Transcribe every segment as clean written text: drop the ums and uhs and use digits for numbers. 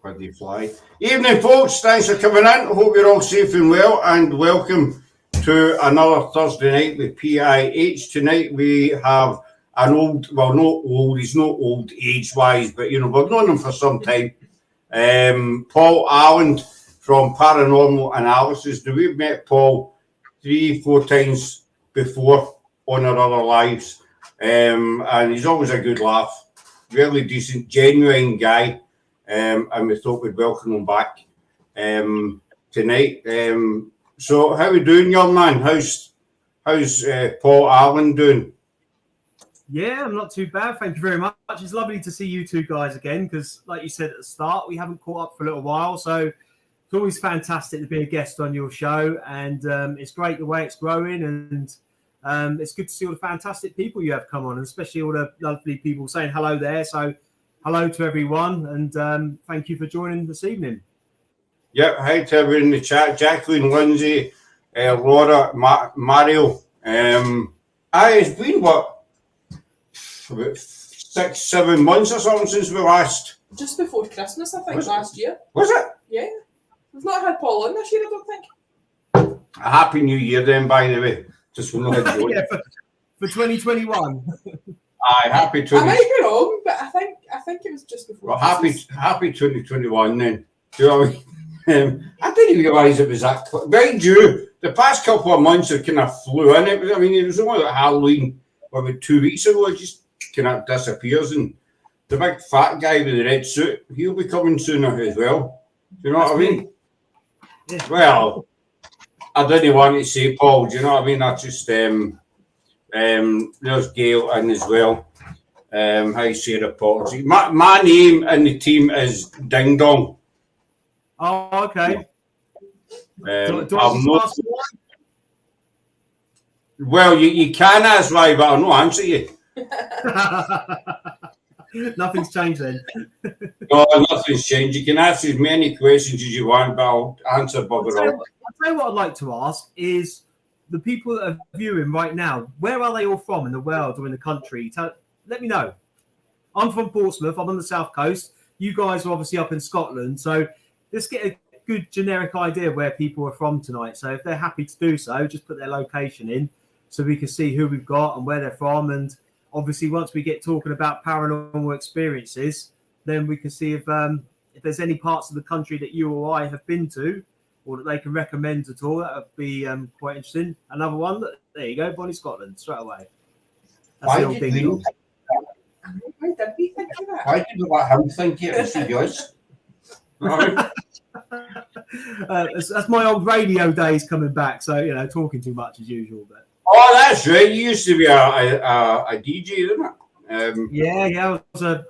Where they fly. Evening, folks. Thanks for coming in. Hope you're all safe and well, and welcome to another Thursday night with PIH. Tonight we have an old, well, not old, he's not old age-wise, but, we've known him for some time. Paul Allen from Paranormal Analysis. Now, we've met Paul 3-4 times before on our other lives, and he's always a good laugh, really decent, genuine guy. And we thought we'd welcome him back tonight. So how are we doing, young man? How's Paul Allen doing? Yeah, I'm not too bad. Thank you very much. It's lovely to see you two guys again because, like you said at the start, we haven't caught up for a little while. So it's always fantastic to be a guest on your show. And it's great the way it's growing. And it's good to see all the fantastic people you have come on, and especially all the lovely people saying hello there. So hello to everyone, and thank you for joining this evening. Yep, hi to everyone in the chat. Jacqueline, Lindsay, Laura, Mario. It's been, about 6-7 months or something since we last... Just before Christmas, I think, last year. Was it? Yeah. We've not had Paul on this year, I don't think. A Happy New Year then, by the way. Just for yeah, for 2021. Aye, happy 20. I might be wrong, but I think it was just before. Well, happy 2021 then. Do you know what I mean? I didn't realise it was that quick. Mind you, the past couple of months have kind of flew in. It was only like Halloween, about 2 weeks ago. It just kind of disappears. And the big fat guy with the red suit, he'll be coming sooner as well. Do you know what I mean? Yeah. Well, I didn't want to say Paul. Do you know what I mean? I just there's Gail in as well. Hi, Sarah Paul. My name in the team is Ding Dong. Oh, okay. Well, you can ask why, but I'll not answer you. Nothing's changed then. No, nothing's changed. You can ask as many questions as you want, but I'll answer bugger all. I'll tell you what I'd like to ask is the people that are viewing right now, where are they all from in the world or in the country? Let me know. I'm from Portsmouth. I'm on the south coast. You guys are obviously up in Scotland. So let's get a good generic idea of where people are from tonight. So if they're happy to do so, just put their location in so we can see who we've got and where they're from. And obviously, once we get talking about paranormal experiences, then we can see if there's any parts of the country that you or I have been to or that they can recommend at all. That would be quite interesting. Another one, there you go, Bonnie, Scotland, straight away. That's Why did we think that? Why did we let him think it was yours? That's my old radio days coming back, so, talking too much as usual. But oh, that's right. You used to be a DJ, didn't it? Yeah.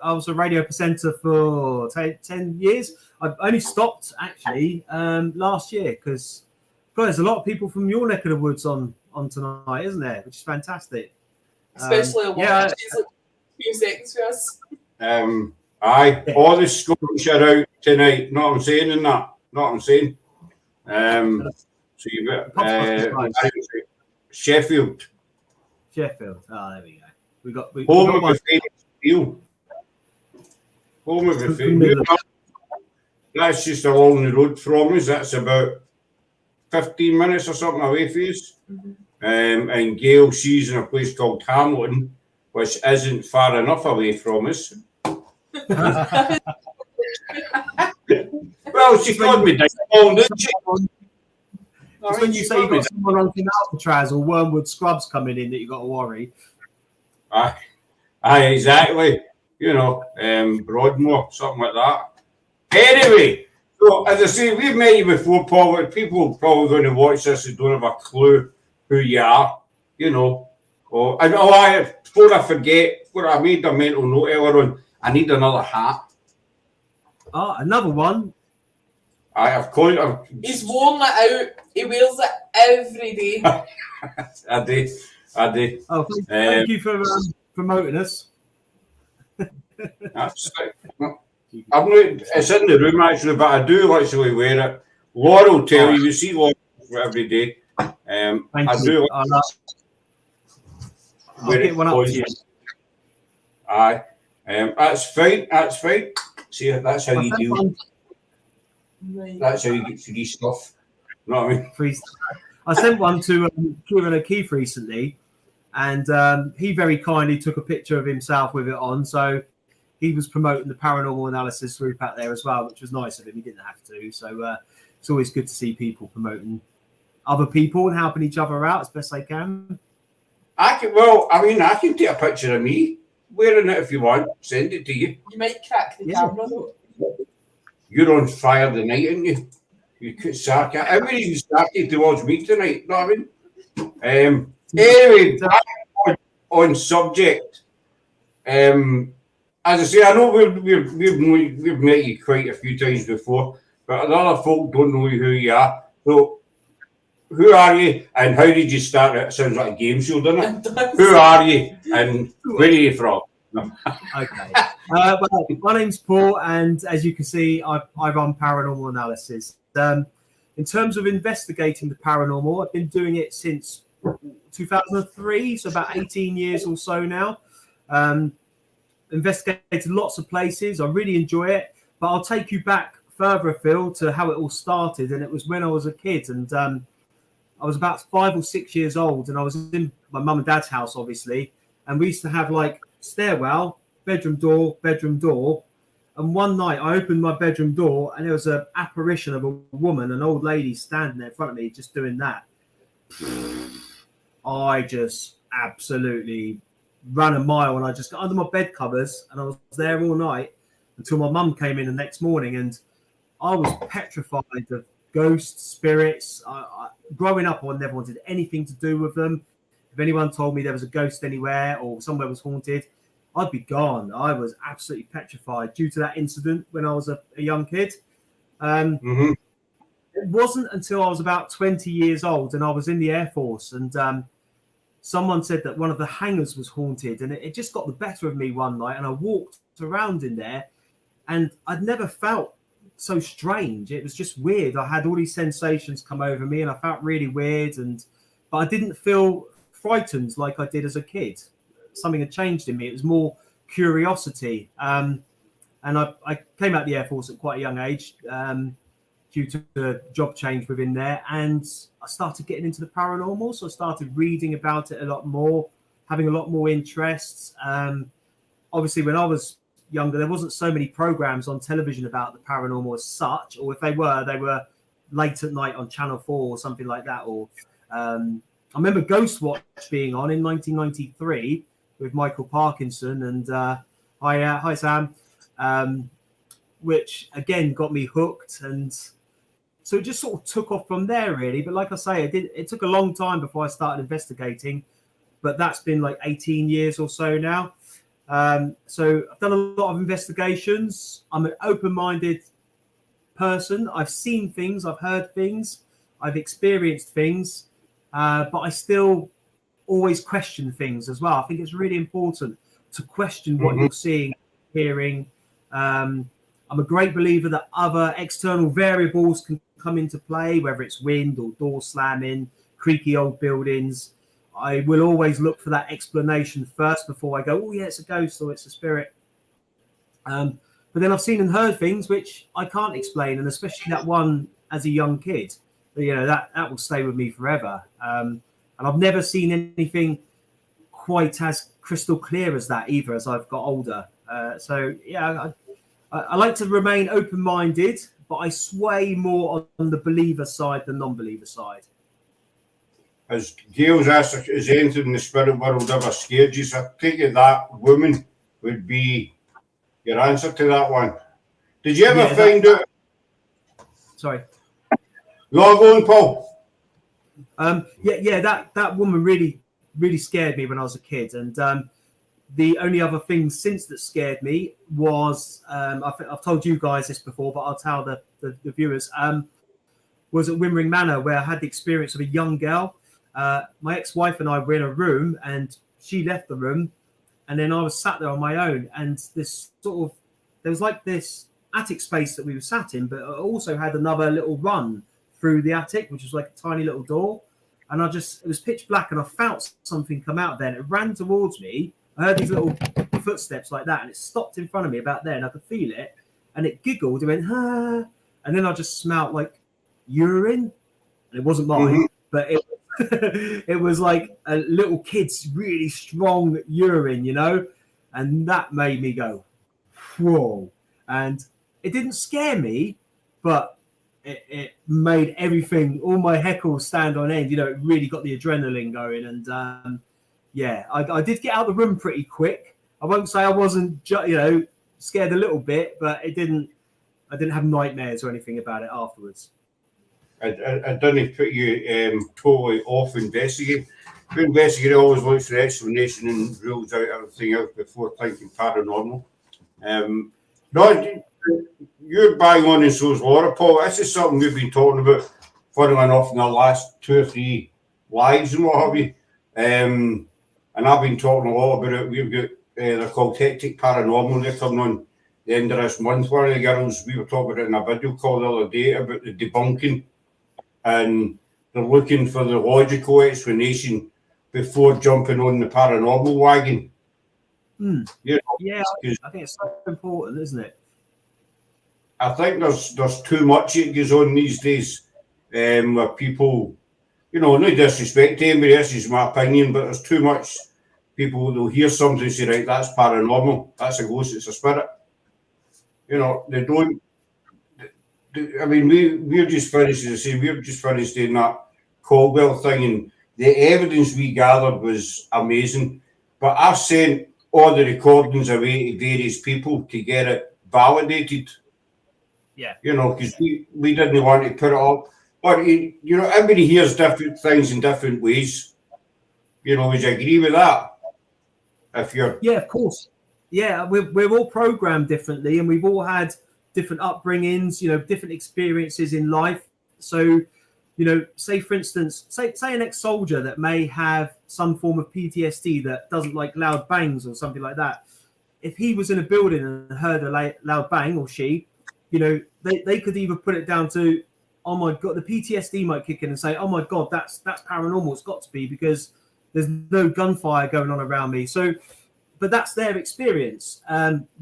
I was a radio presenter for 10 years. I only stopped actually last year because there's a lot of people from your neck of the woods on tonight, isn't there? Which is fantastic. Especially a woman. She's a few seconds for us. Aye, all the Scottish are out tonight. Know what I'm saying in that? Know what I'm saying? So you've got Sheffield. Sheffield. Oh, there we go. Home of the famous steel. Home of the famous. That's just along the road from us. That's about 15 minutes or something away from us. Mm-hmm. And Gail, she's in a place called Hamilton, which isn't far enough away from us. Well, she called me Ding, didn't she? It's when you say you've got someone on Alcatraz or Wormwood Scrubs coming in that you've got to worry. Aye, exactly. Broadmoor, something like that. Anyway, so as I say, we've met you before, Paul, but people are probably going to watch this and don't have a clue who you are, before I forget, before I made a mental note earlier on, I need another hat. Oh, another one? He's worn it out. He wears it every day. I do. Oh, thank you for promoting us. That's right. It's in the room actually, but I do actually wear it. Laura will tell you see Laura every day. Thank you. I'll get one up to you. Aye. That's fine. See, that's how you do. Right. That's how you get free stuff. You know what I mean? Free. I sent one to Kieran O'Keefe recently, and he very kindly took a picture of himself with it on. So he was promoting the paranormal analysis group out there as well, which was nice of him. He didn't have to. So it's always good to see people promoting other people and helping each other out as best they can. I can take a picture of me wearing it if you want. Send it to you. You might crack the camera though. You're on fire tonight, aren't you? You could sarcastic. Everybody's sarcastic towards me tonight. You know what I mean? Anyway, back on subject. As I say, I know we've met you quite a few times before, but a lot of folk don't know who you are. So, who are you and how did you start it? It sounds like a game show, doesn't it? Who are you and where are you from? No. Okay. Well, my name's Paul, and as you can see, I run Paranormal Analysis. In terms of investigating the paranormal, I've been doing it since 2003, so about 18 years or so now. Investigated lots of places. I really enjoy it, but I'll take you back further afield to how it all started. And it was when I was a kid, and I was about 5 or 6 years old, and I was in my mum and dad's house, obviously, and we used to have like stairwell, bedroom door. And one night I opened my bedroom door and there was an apparition of a woman, an old lady standing there in front of me just doing that. I just absolutely ran a mile, and I just got under my bed covers and I was there all night until my mum came in the next morning, and I was petrified of ghosts, spirits. Growing up, I never wanted anything to do with them. If anyone told me there was a ghost anywhere or somewhere was haunted, I'd be gone. I was absolutely petrified due to that incident when I was a young kid. It wasn't until I was about 20 years old and I was in the Air Force, and someone said that one of the hangars was haunted, and it just got the better of me one night, and I walked around in there and I'd never felt so strange. It was just weird. I had all these sensations come over me and I felt really weird, but I didn't feel frightened like I did as a kid. Something had changed in me. It was more curiosity. And I came out of the Air Force at quite a young age due to the job change within there. And I started getting into the paranormal. So I started reading about it a lot more, having a lot more interests. Obviously, when I was younger, there wasn't so many programs on television about the paranormal as such. Or if they were late at night on Channel 4 or something like that. Or I remember Ghost Watch being on in 1993 with Michael Parkinson and hi Sam, which again got me hooked, and so it just sort of took off from there really. But like I say, it took a long time before I started investigating, but that's been like 18 years or so now. So I've done a lot of investigations. I'm an open-minded person. I've seen things, I've heard things, I've experienced things, but I still always question things as well. I think it's really important to question what you're seeing, hearing. I'm a great believer that other external variables can come into play, whether it's wind or door slamming, creaky old buildings. I will always look for that explanation first before I go, oh yeah, it's a ghost or it's a spirit. But then I've seen and heard things which I can't explain, and especially that one as a young kid, you know, that will stay with me forever. And I've never seen anything quite as crystal clear as that either as I've got older. So yeah, I like to remain open-minded, but I sway more on the believer side than non-believer side. As Gail's asked, is anything in the spirit world ever scared you? So I take it that woman would be your answer to that one. Did you ever find out? Sorry. No, go on, Paul. That woman really scared me when I was a kid, and the only other thing since that scared me was I've told you guys this before, but I'll tell the viewers. Was at Wimmering Manor, where I had the experience of a young girl. My ex-wife and I were in a room, and she left the room, and then I was sat there on my own, and there was like this attic space that we were sat in, but it also had another little run through the attic, which was like a tiny little door. And it was pitch black, and I felt something come out there, and it ran towards me. I heard these little footsteps like that, and it stopped in front of me about there, and I could feel it, and it giggled. It went, ah, and then I just smelled like urine, and it wasn't mine, but it it was like a little kid's really strong urine, you know, and that made me go, whoa. And it didn't scare me, but it made everything, all my heckles stand on end. You know, it really got the adrenaline going. And yeah, I did get out of the room pretty quick. I won't say I wasn't, you know, scared a little bit, but I didn't have nightmares or anything about it afterwards. I didn't put you totally off investigating. The investigator always looks for explanation and rules out everything else before thinking paranormal. No, you're bang on, and so's Laura, Paul. This is something we've been talking about, funnily enough, in the last 2 or 3 lives and what have you. And I've been talking a lot about it. We've got they're called Hectic Paranormal. They're coming on the end of this month. One of the girls, we were talking about in a video call the other day about the debunking, and they're looking for the logical explanation before jumping on the paranormal wagon. You know, yeah, I think it's so important, isn't it? I think there's too much that goes on these days, where people, you know, no disrespect to anybody, this is my opinion, but there's too much people, they'll hear something and say, right, that's paranormal, that's a ghost, it's a spirit. You know, they don't, I mean, we're just finished, as I say, we're just finished doing that Caldwell thing, and the evidence we gathered was amazing. But I've sent all the recordings away to various people to get it validated. Yeah. You know, because we didn't want to put it up. But, you know, everybody hears different things in different ways. You know, would you agree with that? If you're... Yeah, of course. Yeah, we're all programmed differently, and we've all had different upbringings, you know, different experiences in life. So, you know, say for instance, say an ex-soldier that may have some form of PTSD that doesn't like loud bangs or something like that. If he was in a building and heard a loud bang, or she, you know, they could either put it down to, oh my God, the PTSD might kick in and say, oh my God, that's paranormal. It's got to be, because there's no gunfire going on around me. So, but that's their experience.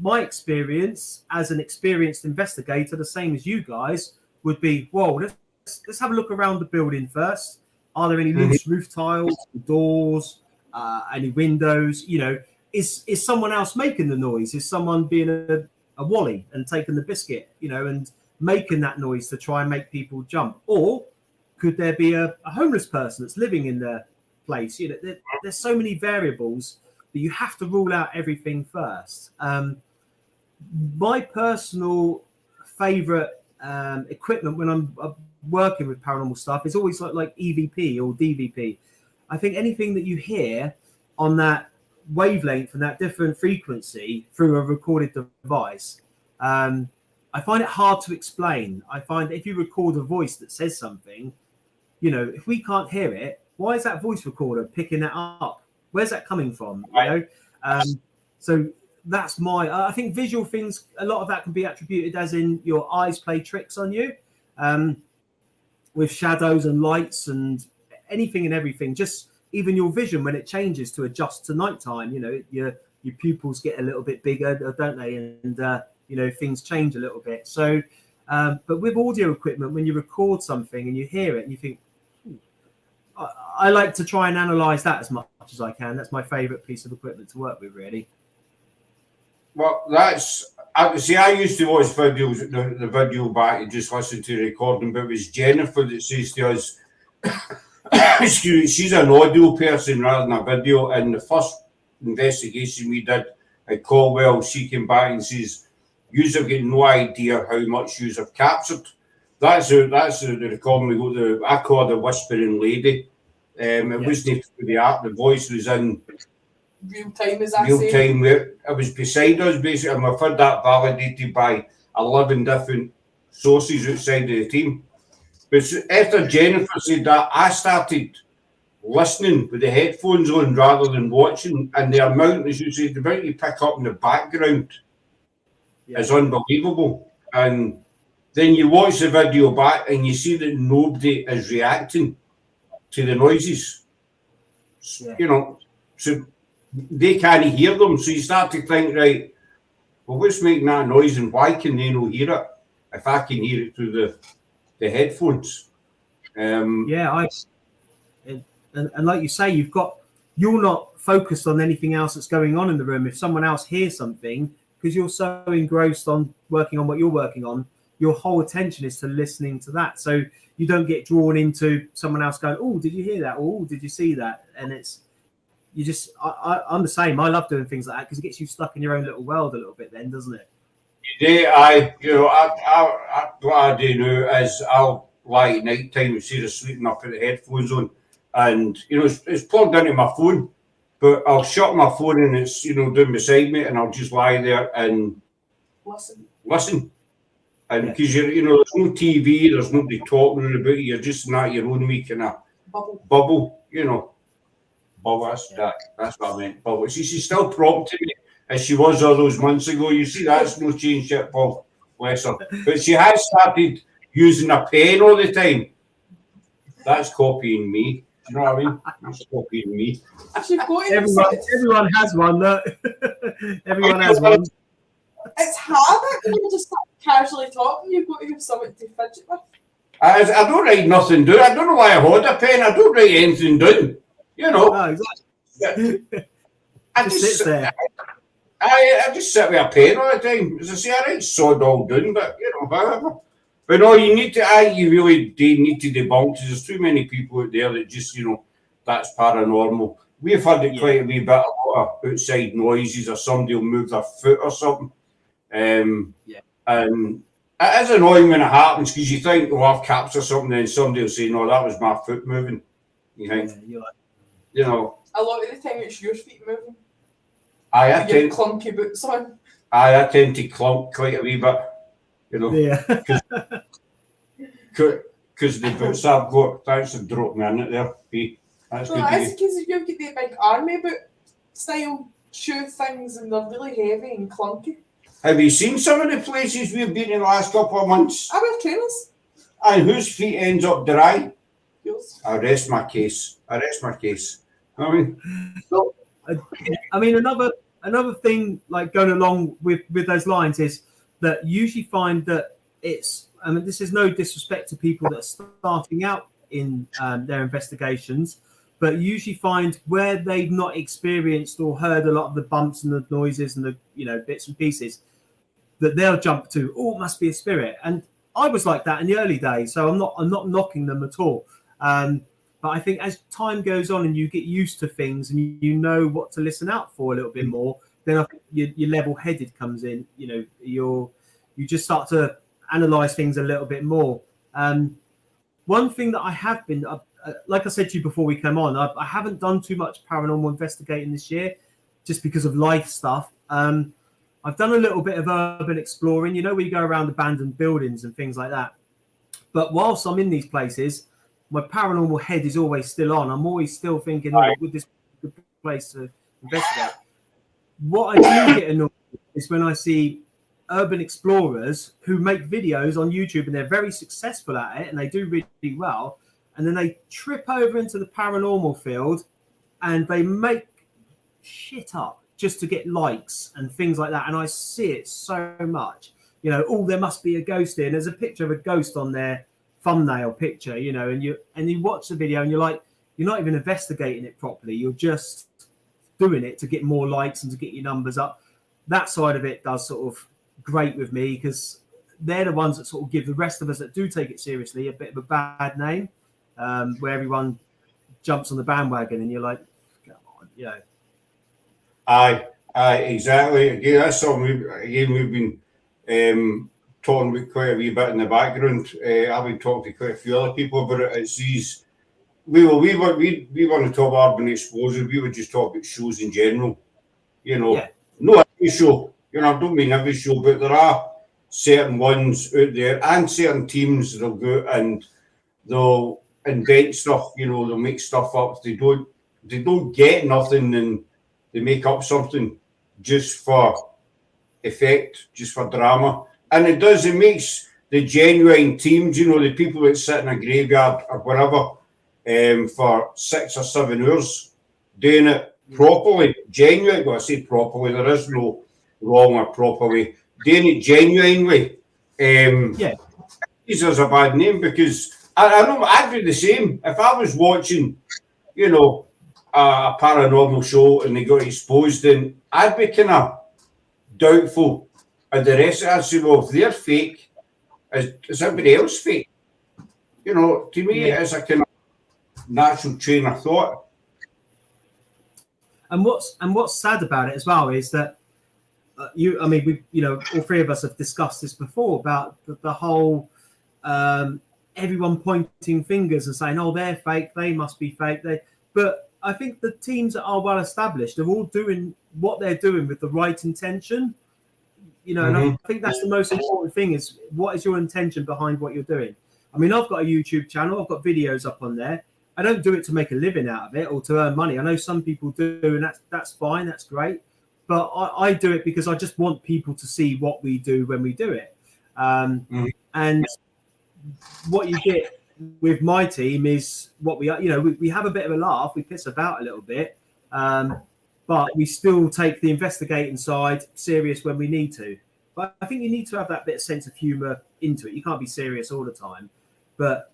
My experience as an experienced investigator, the same as you guys, would be, whoa, let's have a look around the building first. Are there any loose roof tiles, doors, any windows? You know, is someone else making the noise? Is someone being a wally and taking the biscuit, you know, and making that noise to try and make people jump? Or could there be a homeless person that's living in the place? You know, there's so many variables that you have to rule out everything first. My personal favorite equipment when I'm working with paranormal stuff is always like EVP or DVP. I think anything that you hear on that wavelength and that different frequency through a recorded device, I find it hard to explain. I find if you record a voice that says something, you know, if we can't hear it, why is that voice recorder picking that up? Where's that coming from? You know, so that's I think visual things, a lot of that can be attributed as in your eyes play tricks on you, with shadows and lights and anything and everything. Just even your vision when it changes to adjust to nighttime, you know, your pupils get a little bit bigger, don't they? And you know, things change a little bit. So, but with audio equipment, when you record something and you hear it and you think, I like to try and analyze that as much as I can. That's my favorite piece of equipment to work with, really. Well, that's... I used to watch videos, the video back and just listen to the recording, but it was Jennifer that says to us, excuse me, she's an audio person rather than a video. And the first investigation we did at Caldwell, she came back and says, "Yous have got no idea how much yous have captured." That's the recording we got. I call her the Whispering Lady. It wasn't for the art. The voice was in real time, as I real say. time. Where it was beside us, basically, and we've had that validated by 11 different sources outside of the team. But after Jennifer said that, I started listening with the headphones on rather than watching, and the amount, as you say, the amount you pick up in the background is unbelievable. And then you watch the video back and you see that nobody is reacting to the noises. You know, so they can't hear them. So you start to think, right, well, what's making that noise and why can they not hear it? if I can hear it through the headphones. Yeah, and like you say, you're not focused on anything else that's going on in the room. If someone else hears something, because you're so engrossed on working on what you're working on, your whole attention is to listening to that. So you don't get drawn into someone else going, "Oh, did you hear that?" Or, "Oh, did you see that?" And I'm the same. I love doing things like that because it gets you stuck in your own little world a little bit then, doesn't it? I what I do now is I'll lie at night time instead of sleeping up with the headphones on, and it's plugged into my phone, but I'll shut my phone and it's down beside me, and I'll just lie there and listen. And because there's no TV, there's nobody talking about you, you're just in that your own wee kind of bubble, Bubble, that's what I meant. Bubble. She's still prompt to me as she was all those months ago. You see, that's no change yet, Paul. Bless her. But she has started using a pen all the time. That's copying me. You know what I mean? That's copying me. Everyone has one. Everyone has one. It's hard when you just start casually talking. You've got to have something to fidget with. I don't write nothing down. I don't know why I hold a pen. I don't write anything down. No, exactly. I just sit there. I just sit with a pen all the time. As I say, I write sod all down, but whatever. But no, you really do need to debunk. There's too many people out there that just, that's paranormal. We've had it quite a wee bit, a lot of outside noises, or somebody will move their foot or something. And it is annoying when it happens because you think, I've captured something, and somebody will say, no, that was my foot moving. You think, a lot of the time it's your feet moving. I tend clunky boots on. I tend to clunk quite a wee bit, because the boots I've got, thanks for dropping in it there. That's good. It's because you've got the big army boot style shoe things, and they're really heavy and clunky. Have you seen some of the places we've been in the last couple of months? I wear trainers. And whose feet ends up dry? Yours. I rest my case. Another thing, like going along with those lines, is that you usually find that this is no disrespect to people that are starting out in their investigations, but you usually find where they've not experienced or heard a lot of the bumps and the noises and the bits and pieces, that they'll jump to, it must be a spirit. And I was like that in the early days, so I'm not knocking them at all. But I think as time goes on and you get used to things and you know what to listen out for a little bit more, then I think your level-headed comes in. You just start to analyze things a little bit more. One thing that I have been, like I said to you before we came on, I haven't done too much paranormal investigating this year, just because of life stuff. I've done a little bit of urban exploring, where you go around abandoned buildings and things like that. But whilst I'm in these places, my paranormal head is always still on. I'm always still thinking, would this be a good place to investigate? What I do get annoyed is when I see urban explorers who make videos on YouTube and they're very successful at it and they do really well, and then they trip over into the paranormal field and they make shit up just to get likes and things like that. And I see it so much. There must be a ghost here. And there's a picture of a ghost on their thumbnail picture, and you watch the video and you're like, you're not even investigating it properly. You're just doing it to get more likes and to get your numbers up. That side of it does sort of great with me, because they're the ones that sort of give the rest of us that do take it seriously a bit of a bad name, where everyone jumps on the bandwagon and you're like, come on, Aye, exactly. Again, that's something we've been talking about quite a wee bit in the background. I've been talking to quite a few other people about it. It's these. We want to talk about urban exposure. We would just talk about shows in general. Not every show. I don't mean every show, but there are certain ones out there and certain teams that'll go and they'll invent stuff. They'll make stuff up. They don't get nothing, and they make up something just for effect, just for drama. And it makes the genuine teams, the people that sit in a graveyard or whatever for 6 or 7 hours doing it properly, genuinely. Well, I say properly, there is no wrong or proper way. Doing it genuinely Yeah. Teaser's a bad name because I know I'd be the same if I was watching, you know, a paranormal show and they got exposed, then I'd be kind of doubtful of the rest. I'd say, well, if they're fake, is everybody else fake? You know, to me, it's a kind of natural train of thought. And what's sad about it as well is that all three of us have discussed this before about the whole everyone pointing fingers and saying, "Oh, they're fake. They must be fake." But I think the teams that are well established are all doing what they're doing with the right intention. You know, and I think that's the most important thing: is what is your intention behind what you're doing. I mean, I've got a YouTube channel. I've got videos up on there. I don't do it to make a living out of it or to earn money. I know some people do, and that's fine. That's great. But I do it because I just want people to see what we do when we do it. And what you get with my team is what we are. You know, we have a bit of a laugh. We piss about a little bit. But we still take the investigating side serious when we need to. But I think you need to have that bit of sense of humour into it. You can't be serious all the time. But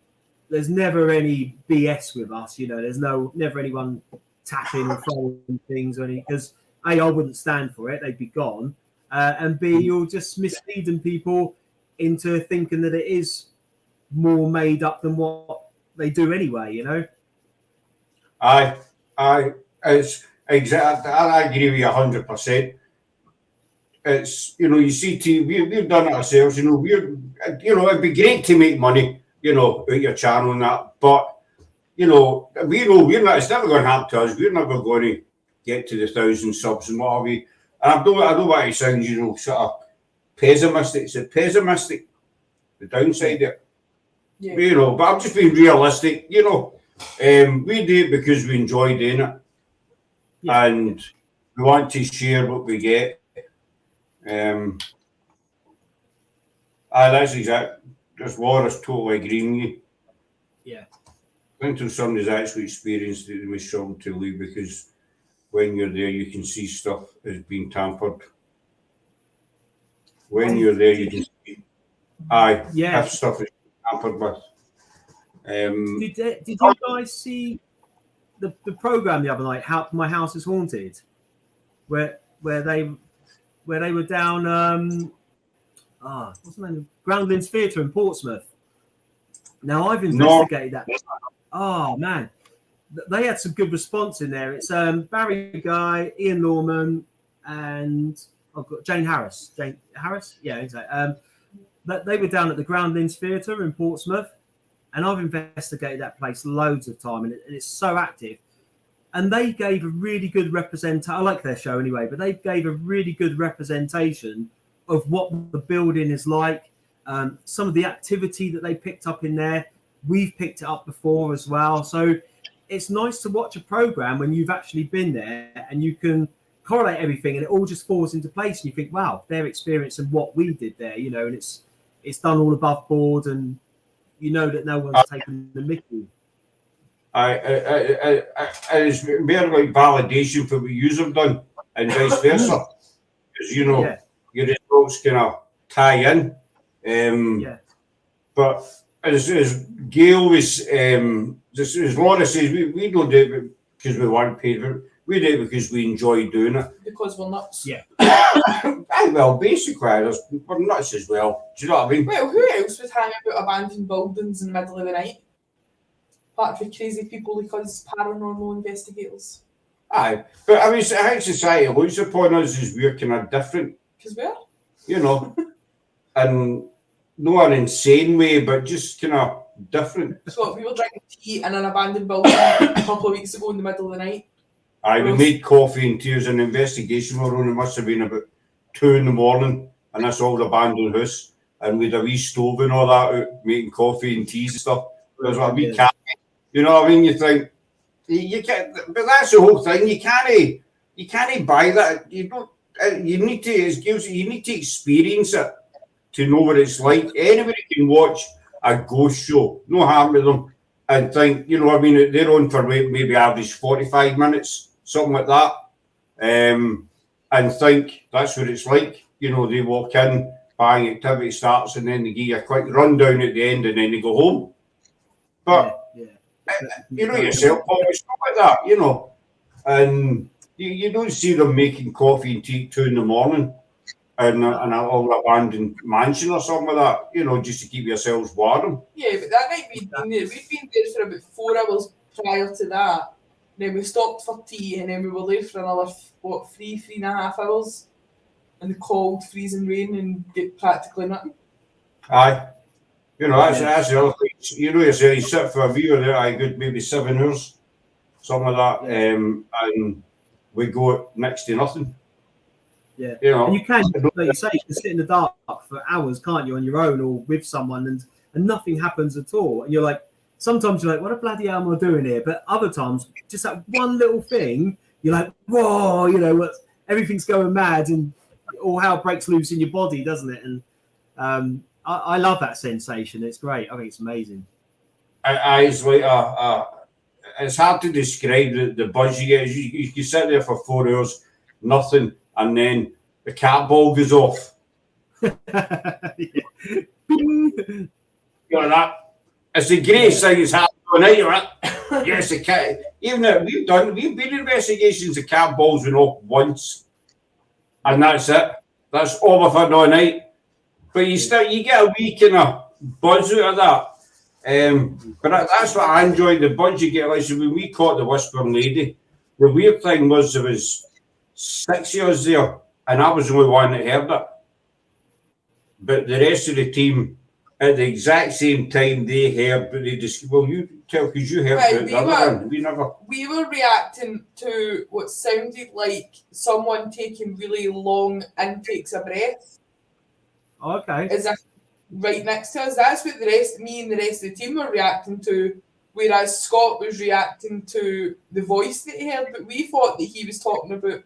there's never any BS with us, you know. There's never anyone tapping or throwing things or anything, because A, I wouldn't stand for it; they'd be gone. And B, you're just misleading people into thinking that it is more made up than what they do anyway, you know. It's exactly. I agree with you 100%. It's, you know, you see, we've done it ourselves. You know, it'd be great to make money, you know, out your channel and that. But, you know we're not. It's never going to happen to us. We're never going to get to the 1,000 subs and what have you. And I don't want to sound, you know, sort of pessimistic. It's pessimistic. The downside of it. Yeah. You know, but I'm just being realistic. You know, we do it because we enjoy doing it, and we want to share what we get. That's exact. Just Laura's totally agreeing with you. Yeah. I think until somebody's actually experienced it, they must struggle to leave, because when you're there, you can see stuff is being tampered. When you're there, you can see, if stuff is tampered with. Did you guys see the program the other night? How My House is Haunted, where they were down. What's the name? Groundlings Theatre in Portsmouth. Now I've investigated that. Oh man, they had some good response in there. It's Barry Guy, Ian Norman, and I've got Jane Harris. Jane Harris, yeah, exactly. They were down at the Groundlings Theatre in Portsmouth, and I've investigated that place loads of time, and it's so active. And they gave a really good representation. I like their show anyway, but they gave a really good representation of what the building is like. Some of the activity that they picked up in there, we've picked it up before as well. So it's nice to watch a program when you've actually been there and you can correlate everything, and it all just falls into place. And you think, wow, their experience and what we did there, you know, and it's done all above board, and you know that no one's taken the mickey. It's more like validation for what you have done, and vice versa, because, you know, your results kind of tie in. But as Gail was, as Laura says, we don't do it because we want paid for it. We do it because we enjoy doing it. Because we're nuts. Yeah. Well, basically, we're nuts as well. Do you know what I mean? Well, who else would hang about abandoned buildings in the middle of the night? Apart from crazy people like us, paranormal investigators. Aye, but I mean, how society looks upon us is we're kind of different. Because we're? You know, and not an insane way, but just kind of different. So we were drinking tea in an abandoned building a couple of weeks ago in the middle of the night. Aye, we made coffee and tea. As an investigation we're on. It must have been about 2 a.m, and that's all the abandoned house. And with a wee stove and all that out, making coffee and teas and stuff. There's a wee cat. You know what I mean? You think you can't, but that's the whole thing. You can't buy that. You don't. You need to, as Gail said, you need to experience it to know what it's like. Anybody can watch a ghost show, no harm to them, and think, you know what I mean, they're on for maybe average 45 minutes, something like that, and think that's what it's like. You know, they walk in, bang, activity starts, and then they give you a quick rundown at the end, and then they go home. But you know yourself, Paul, it's not like that, you know. And you don't see them making coffee and tea at 2 a.m. in an old abandoned mansion or something like that, you know, just to keep yourselves warm. Yeah, but that night we'd been there for about 4 hours prior to that. Then we stopped for tea, and then we were there for another, 3.5 hours in the cold, freezing rain, and get practically nothing. Aye. You know, that's the other thing. You know yourself, you sit for a view there, I good maybe 7 hours, something like that, and we go next to nothing. Yeah, you know, and you can, like you say, you can sit in the dark for hours, can't you, on your own or with someone, and nothing happens at all. And you're like, sometimes you're like, what a bloody hell am I doing here? But other times, just that one little thing, you're like, whoa, you know, everything's going mad, and all hell breaks loose in your body, doesn't it? And I love that sensation. It's great. I think it's amazing. It's like it's hard to describe the buzz you get. You can sit there for 4 hours, nothing, and then the cat ball goes off. You know that? It's the greatest thing that's happened all night. You're like, yes, the cat. Even though we've been investigations, the cat balls went off once, and that's it. That's all we've had all night. But you get a wee kind of buzz out of that. But that's what I enjoyed, the buzz you get. Like, so when we caught the Whispering Lady, the weird thing was there was 6 of us there, and I was the only one that heard it. But the rest of the team, at the exact same time, they heard, but they just, well, you tell, because you heard it. We were reacting to what sounded like someone taking really long intakes of breath. Okay. As if right next to us. That's what me and the rest of the team were reacting to, whereas Scott was reacting to the voice that he heard, but we thought that he was talking about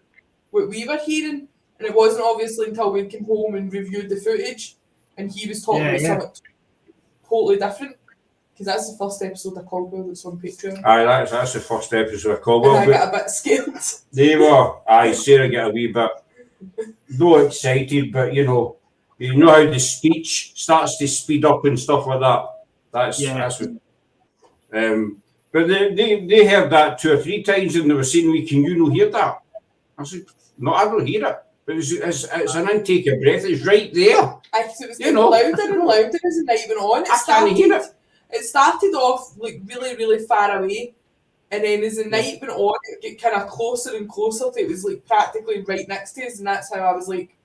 what we were hearing, and it wasn't obviously until we came home and reviewed the footage, and he was talking about something totally different, because that's the first episode of Caldwell that's on Patreon. Aye, that's the first episode of Caldwell. And I got a bit scared. They were. Aye, Sarah got a wee bit, no excited, but you know how the speech starts to speed up and stuff like that. That's what. But they heard that 2 or 3 times, and they were saying, "We can you not hear that?" I said, "No, I don't hear it." But it's an intake of breath. It's right there. It was getting louder and louder as the night went on. I can't hear it. It started off like really, really far away, and then as the night went on, it got kind of closer and closer. It was like practically right next to us, and that's how I was like,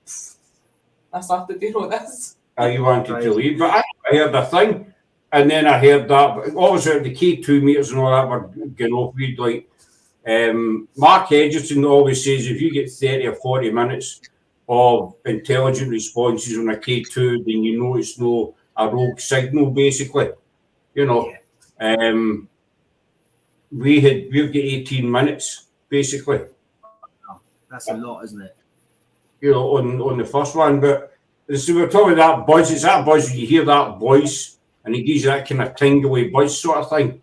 I started doing all this. You wanted to leave, but I heard a thing, and then I heard that. But obviously, the K2 meters and all that were going off. We'd like. Mark Edgerton always says if you get 30 or 40 minutes of intelligent responses on a K2, then you know it's a rogue signal, basically. You know, we've got 18 minutes, basically. That's a lot, isn't it? You know, on the first one, but so we're talking about that buzz. It's that buzz when you hear that voice, and it gives you that kind of tingly buzz sort of thing.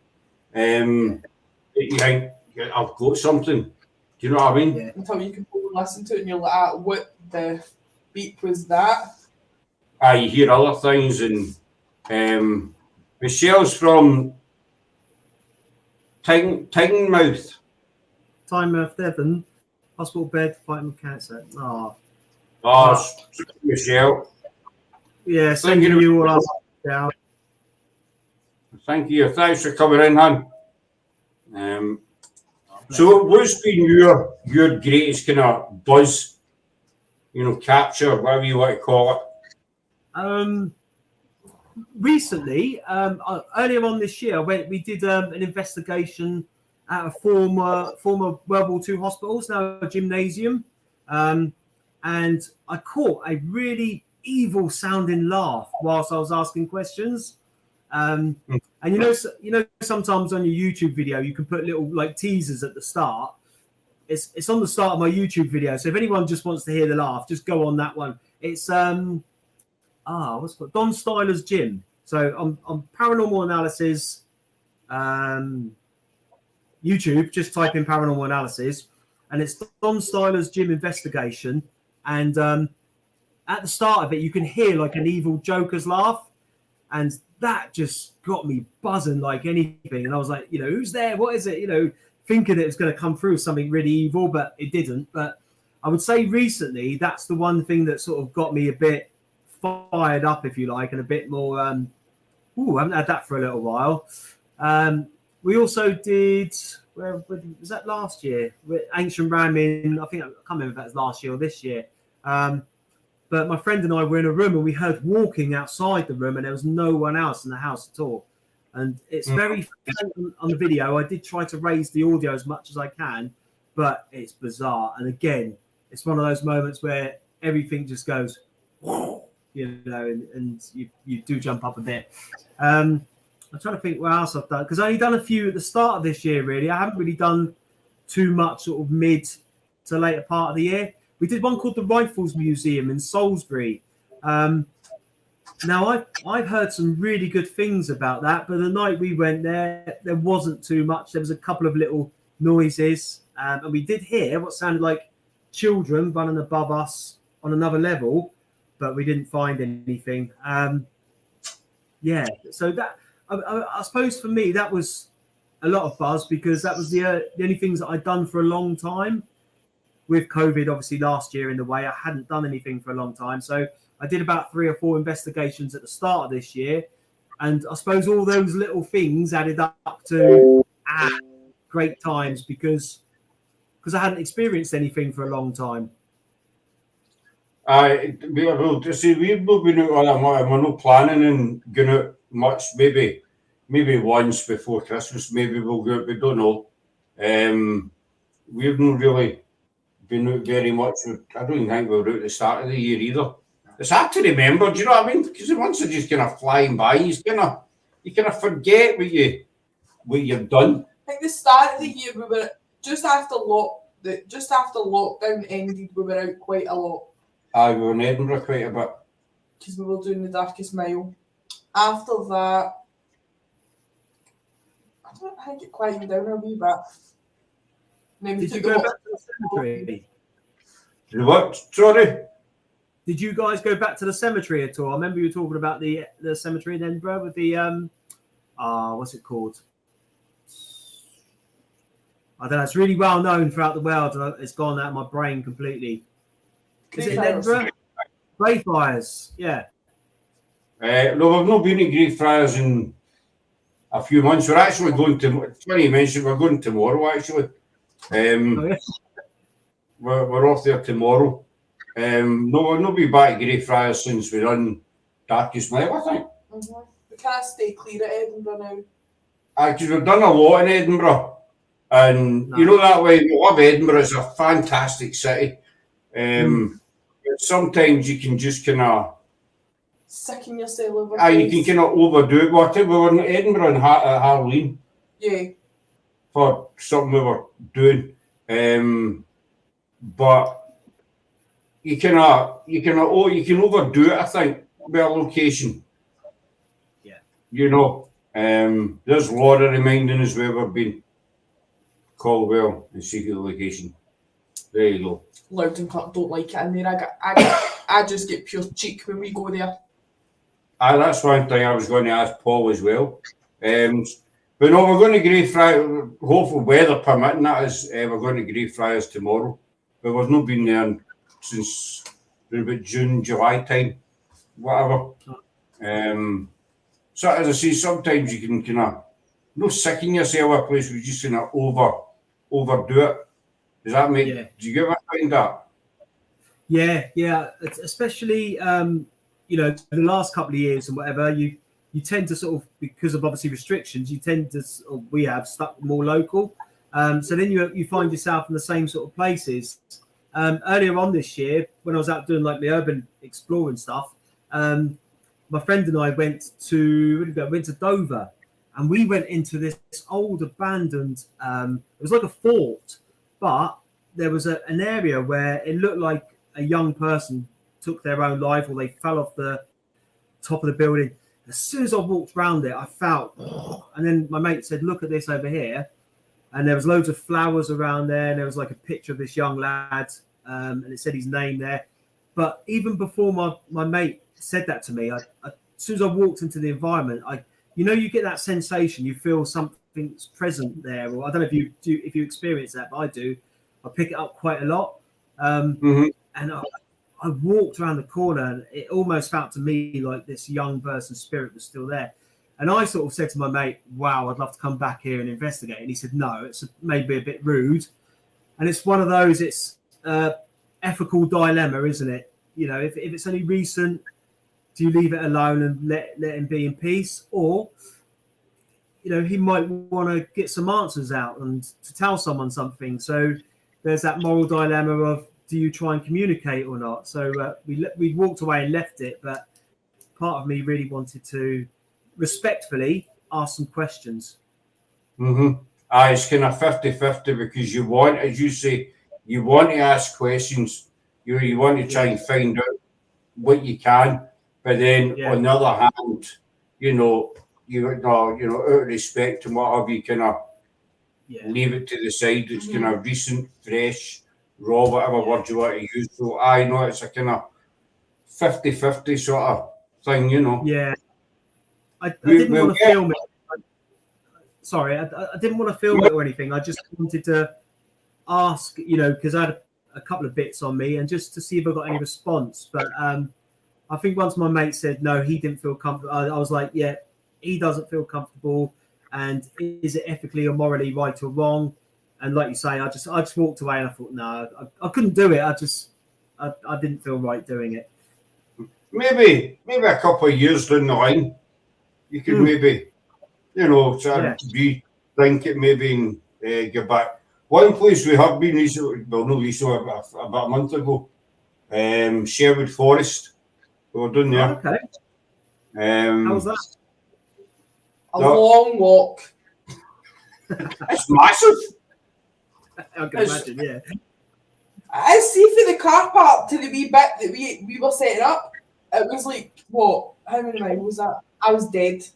You think, I've got something. Do you know what I mean? Yeah. Until you can listen to it and you're like, what the beep was that? You hear other things, and Michelle's from Tynemouth. Tynemouth, Devon. Hospital bed, fighting with cancer. Michelle. Yeah, thank you all up. Yeah. Thank you. Thanks for coming in, hon. So what's been your greatest kind of buzz, capture, whatever you want to call it? Recently, earlier on this year, we did an investigation at a former World War II hospitals, now a gymnasium, and I caught a really evil sounding laugh whilst I was asking questions. And you know, sometimes on your YouTube video you can put little like teasers at the start. It's on the start of my YouTube video, so if anyone just wants to hear the laugh, just go on that one. It's what's it called? Don Styler's Gym. So on Paranormal Analysis YouTube, just type in Paranormal Analysis, and it's Don Styler's Gym investigation. And at the start of it, you can hear like an evil Joker's laugh, and that just got me buzzing like anything. And I was like, who's there? What is it? Thinking it was going to come through something really evil, but it didn't. But I would say recently, that's the one thing that sort of got me a bit fired up, if you like, and a bit more. I haven't had that for a little while. We also did. Where was that last year? Ancient Ram in. I can't remember if that was last year or this year. But my friend and I were in a room and we heard walking outside the room, and there was no one else in the house at all. And it's very faint on the video. I did try to raise the audio as much as I can, but it's bizarre. And again, it's one of those moments where everything just goes, and you do jump up a bit. I'm trying to think what else I've done, because I only done a few at the start of this year, really. I haven't really done too much sort of mid to later part of the year. We did one called the Rifles Museum in Salisbury. Now, I've heard some really good things about that, but the night we went there wasn't too much. There was a couple of little noises, and we did hear what sounded like children running above us on another level, but we didn't find anything. So that I suppose for me that was a lot of buzz, because that was the only things that I'd done for a long time. With COVID, obviously, last year in the way, I hadn't done anything for a long time. So I did about 3 or 4 investigations at the start of this year. And I suppose all those little things added up to great times, because I hadn't experienced anything for a long time. We've been out we're not planning on going out much, maybe once before Christmas, maybe we'll go out, we don't know. We've not really been out very much. I don't even think we were out at the start of the year either. It's hard to remember, do you know what I mean? Because once they're just kind of flying by, you kind of forget what you've done. I think the start of the year, we were just after lockdown ended, we were out quite a lot. We were in Edinburgh quite a bit. Because we were doing the Darkest Mile. After that, I think it quieted down a wee bit. Did you go back to the cemetery? What? Sorry? Did you guys go back to the cemetery at all? I remember you were talking about the cemetery in Edinburgh with the what's it called? I don't know. It's really well known throughout the world, and it's gone out of my brain completely. Is it in Edinburgh? Greyfriars, yeah. No, we've not been in Greyfriars in a few months. We're actually going to. It's funny you mentioned we're going tomorrow. Actually, we're off there tomorrow. No, we'll not be back at Greyfriars since we done Darkest Mile, I think. Mm-hmm. We can't stay clear at Edinburgh now. Because we've done a lot in Edinburgh, and you know that way. We love Edinburgh. It's a fantastic city. Sometimes you can just kind of sicken yourself over. You can kind of overdo it. Well, I think we were in Edinburgh at Halloween. Yeah. For something we were doing, but you can overdo it. I think with a location. Yeah. There's Laura reminding us where we've been. Caldwell, the secret location. There you go. Loudon Club don't like it in there. I just get pure cheek when we go there. That's one thing I was going to ask Paul as well. But no, we're going to Greyfriars, hopefully weather permitting, that is, we're going to Greyfriars tomorrow. But we've not been there since about June, July time, whatever. So as I say, sometimes you can kind of, sicken yourself a place, we just kind of overdo it. Does that make, do you get what I find that? Yeah. It's especially, the last couple of years and whatever, you tend to sort of, because of obviously restrictions, we have stuck more local. So then you find yourself in the same sort of places. Earlier on this year, when I was out doing like the urban exploring stuff, my friend and I went to Dover, and we went into this old abandoned, it was like a fort, but there was an area where it looked like a young person took their own life, or they fell off the top of the building. As soon as I walked around it, I felt, and then my mate said, look at this over here. And there was loads of flowers around there. And there was like a picture of this young lad, and it said his name there. But even before my mate said that to me, as soon as I walked into the environment, you get that sensation, you feel something's present there. Or I don't know if you experience that, but I do. I pick it up quite a lot. And I walked around the corner, and it almost felt to me like this young person's spirit was still there. And I sort of said to my mate, "Wow, I'd love to come back here and investigate." And he said, "No, it's maybe a bit rude." And it's one of those, it's ethical dilemma, isn't it? If it's only recent, do you leave it alone and let him be in peace? Or, he might want to get some answers out and to tell someone something. So there's that moral dilemma of, do you try and communicate or not? So we walked away and left it, but part of me really wanted to respectfully ask some questions. It's kind of 50-50 because you want, as you say, you want to ask questions. You want to try and find out what you can, but then on the other hand, out of respect and what have you, kind of leave it to the side. It's kind of recent, fresh, raw, whatever word you want to use. So I know it's a kind of 50-50 sort of thing, Yeah. I didn't want to film it. Sorry, I didn't want to film it or anything. I just wanted to ask, because I had a couple of bits on me and just to see if I got any response. But I think once my mate said no, he didn't feel comfortable, I was like, yeah, he doesn't feel comfortable. And is it ethically or morally right or wrong? And like you say, I just walked away and I thought, no, I couldn't do it. I didn't feel right doing it. Maybe a couple of years down the line, you could maybe, rethink it maybe and get back. One place we have been recently, well, not recently, about a month ago, Sherwood Forest. We were down there. Okay. How was that? A long walk. It's massive. I can imagine, yeah. I see for the car park to the wee bit that we were setting up, it was like, what? How many miles was that? I was dead.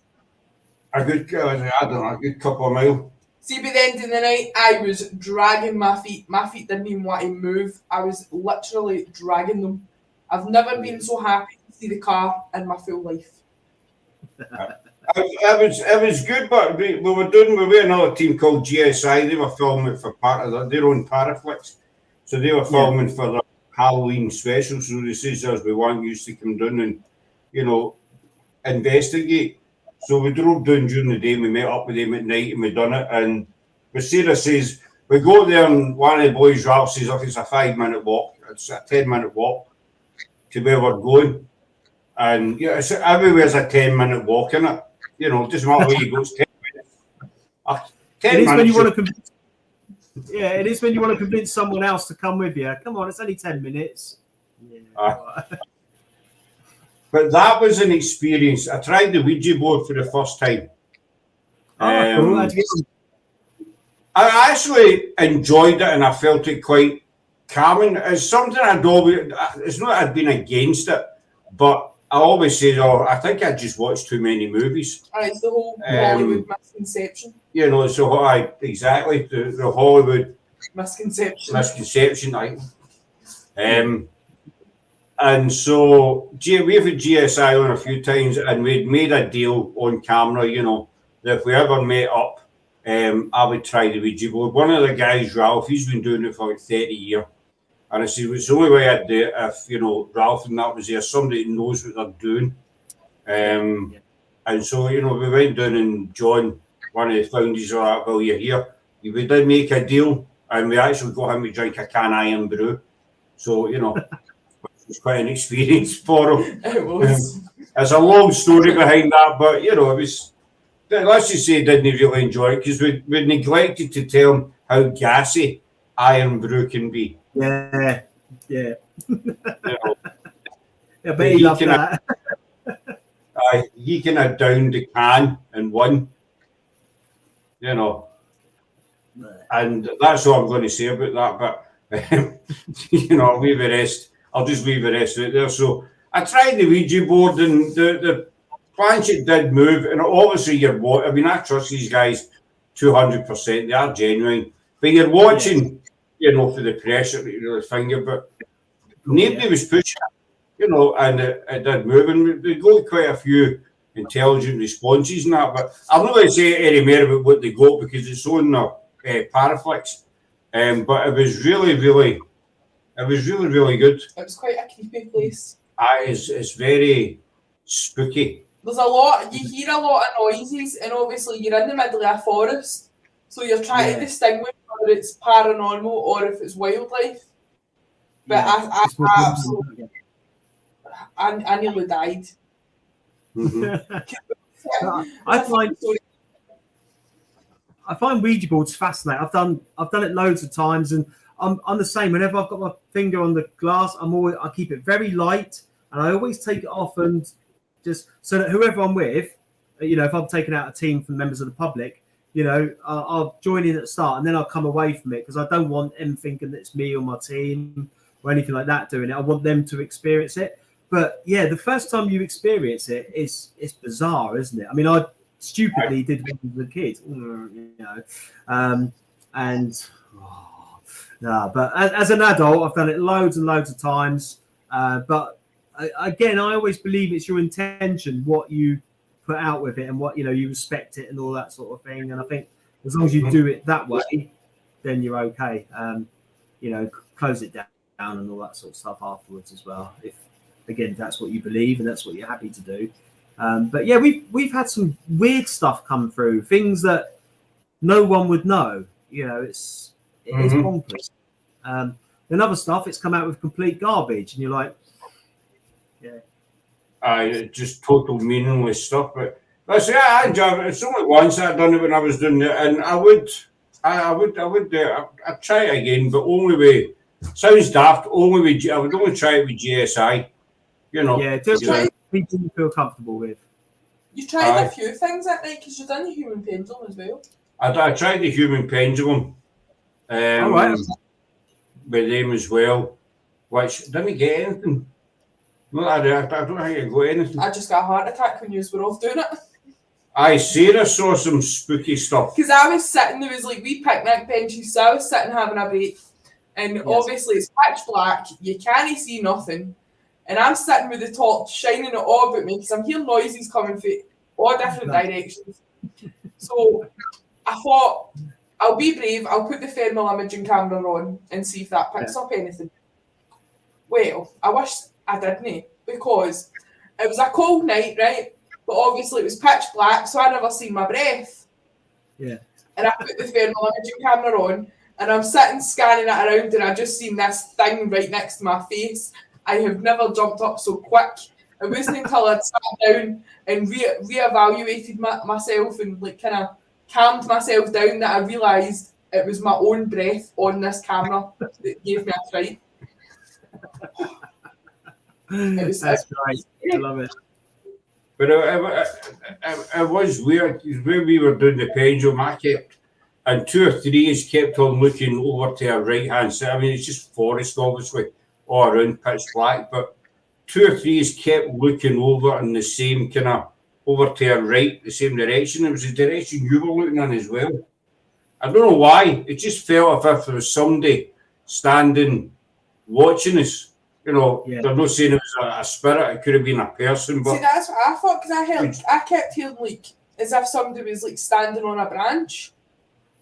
A good couple of miles. See, by the end of the night, I was dragging my feet. My feet didn't even want to move. I was literally dragging them. I've never been so happy to see the car in my full life. It was good, but we were another team called GSI. They were filming for part of their own Paraflix. So they were filming for the Halloween special. So they says us we want you to come down and, investigate. So we drove down during the day, we met up with them at night and we done it. And Sarah says, we go there and one of the boys, Ralph, says, if it's a 5-minute walk, it's a 10-minute walk to where we're going. And everywhere's a 10-minute walk in it. It doesn't matter where you go, it's 10 minutes. 10 minutes. When you want to convince, it is when you want to convince someone else to come with you. Come on, it's only 10 minutes. Yeah. But that was an experience. I tried the Ouija board for the first time. Cool. I actually enjoyed it and I felt it quite calming. It's something it's not that I'd been against it, but I always say, I think I just watched too many movies. It's the whole Hollywood misconception. Exactly, the Hollywood misconception. And so we've had GSI on a few times and we'd made a deal on camera, that if we ever met up, I would try the Ouija board. One of the guys, Ralph, he's been doing it for like 30 years. And I said, it's the only way I'd do it if, Ralph and that was there, somebody who knows what they're doing. And so, we went down and John, one of the founders, were like, well, you're here. We did make a deal and we actually got him to drink a can of Iron Brew. So, it was quite an experience for him. It was. There's a long story behind that, but, it was, let's just say, didn't really enjoy it because we neglected to tell him how gassy Iron Brew can be. Yeah. Yeah, but he loved that. He kind of downed the can and won, and that's all I'm going to say about that. But I'll leave the rest. I'll just leave the rest out there. So I tried the Ouija board, and the planchette did move, and obviously I trust these guys 200%. They are genuine, but you're watching, for the pressure that you're finger. But Nobody was pushing it, you know, and it did move. And we got quite a few intelligent responses and that, but I'm not going to say any more about what they got because it's on the Paraflix. But it was really good. It was quite a creepy place. It's very spooky. There's a lot, you hear a lot of noises, and obviously you're in the middle of a forest, so you're trying to distinguish whether it's paranormal or if it's wildlife. But I nearly died. Mm-hmm. I find Ouija boards fascinating. I've done it loads of times, and I'm the same. Whenever I've got my finger on the glass, I keep it very light, and I always take it off, and just so that whoever I'm with, you know, if I'm taking out a team from members of the public, you know, I'll join in at the start, and then I'll come away from it because I don't want them thinking that it's me or my team or anything like that doing it. I want them to experience it. But yeah, the first time you experience it, it's bizarre, isn't it? I mean, I stupidly did when I was a kid, you know, but as an adult, I've done it loads and loads of times. But again, I always believe it's your intention, what you put out with it, and what, you know, you respect it and all that sort of thing. And I think as long as you do it that way, then you're okay. You know, close it down and all that sort of stuff afterwards as well. If again, that's what you believe and that's what you're happy to do. But yeah, we've had some weird stuff come through, things that no one would know. You know, it's bonkers. And other stuff, it's come out with complete garbage, and you're like, yeah. Just total meaningless stuff. But that's I enjoy it. It's only once I'd done it when I was doing it, and I would I'd try it again, but only with sounds daft. I would only try it with GSI. You know, yeah, just people you feel comfortable with. You tried a few things that night because you've done the human pendulum as well. I tried the human pendulum. All right. With them as well, which didn't get anything. No, I don't think I got anything. I just got a heart attack when you were off doing it. Sarah saw some spooky stuff. Because I was sitting, there was like wee picnic benches, so I was sitting having a break, and obviously it's pitch black, you can't see nothing, and I'm sitting with the torch shining it all about me because I'm hearing noises coming from all different directions. So I thought, I'll be brave, I'll put the thermal imaging camera on and see if that picks up anything. Well, I wish I didn't, because it was a cold night, right? But obviously it was pitch black, so I never seen my breath. Yeah. And I put the thermal imaging camera on, and I'm sitting scanning it around, and I just seen this thing right next to my face. I have never jumped up so quick. It wasn't until I'd sat down and reevaluated myself and like kind of calmed myself down that I realised it was my own breath on this camera that gave me a fright. That's great. I love it. But it was weird. When we were doing the pendulum, and 2 or 3 kept on looking over to our right hand side. I mean, it's just forest, obviously, all around pitch black. But 2 or 3 kept looking over in the same kind of over to our right, the same direction. It was the direction you were looking in as well. I don't know why. It just felt as if there was somebody standing watching us. You know, they're not saying it was a spirit, it could have been a person. But see, that's what I thought, because I kept hearing like as if somebody was like standing on a branch,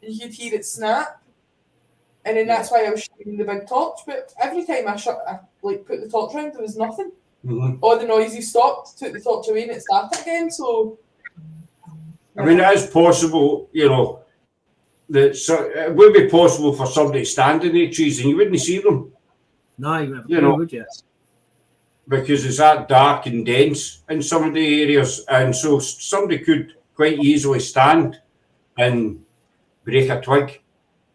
and you could hear it snap. And then that's why I was shooting the big torch. But every time I put the torch around, there was nothing. Mm-hmm. All the noises stopped, took the torch away, and it started again. So, I mean, it is possible, you know, it would be possible for somebody to stand in the trees and you wouldn't see them. No, you know, would you? Because it's that dark and dense in some of the areas, and so somebody could quite easily stand and break a twig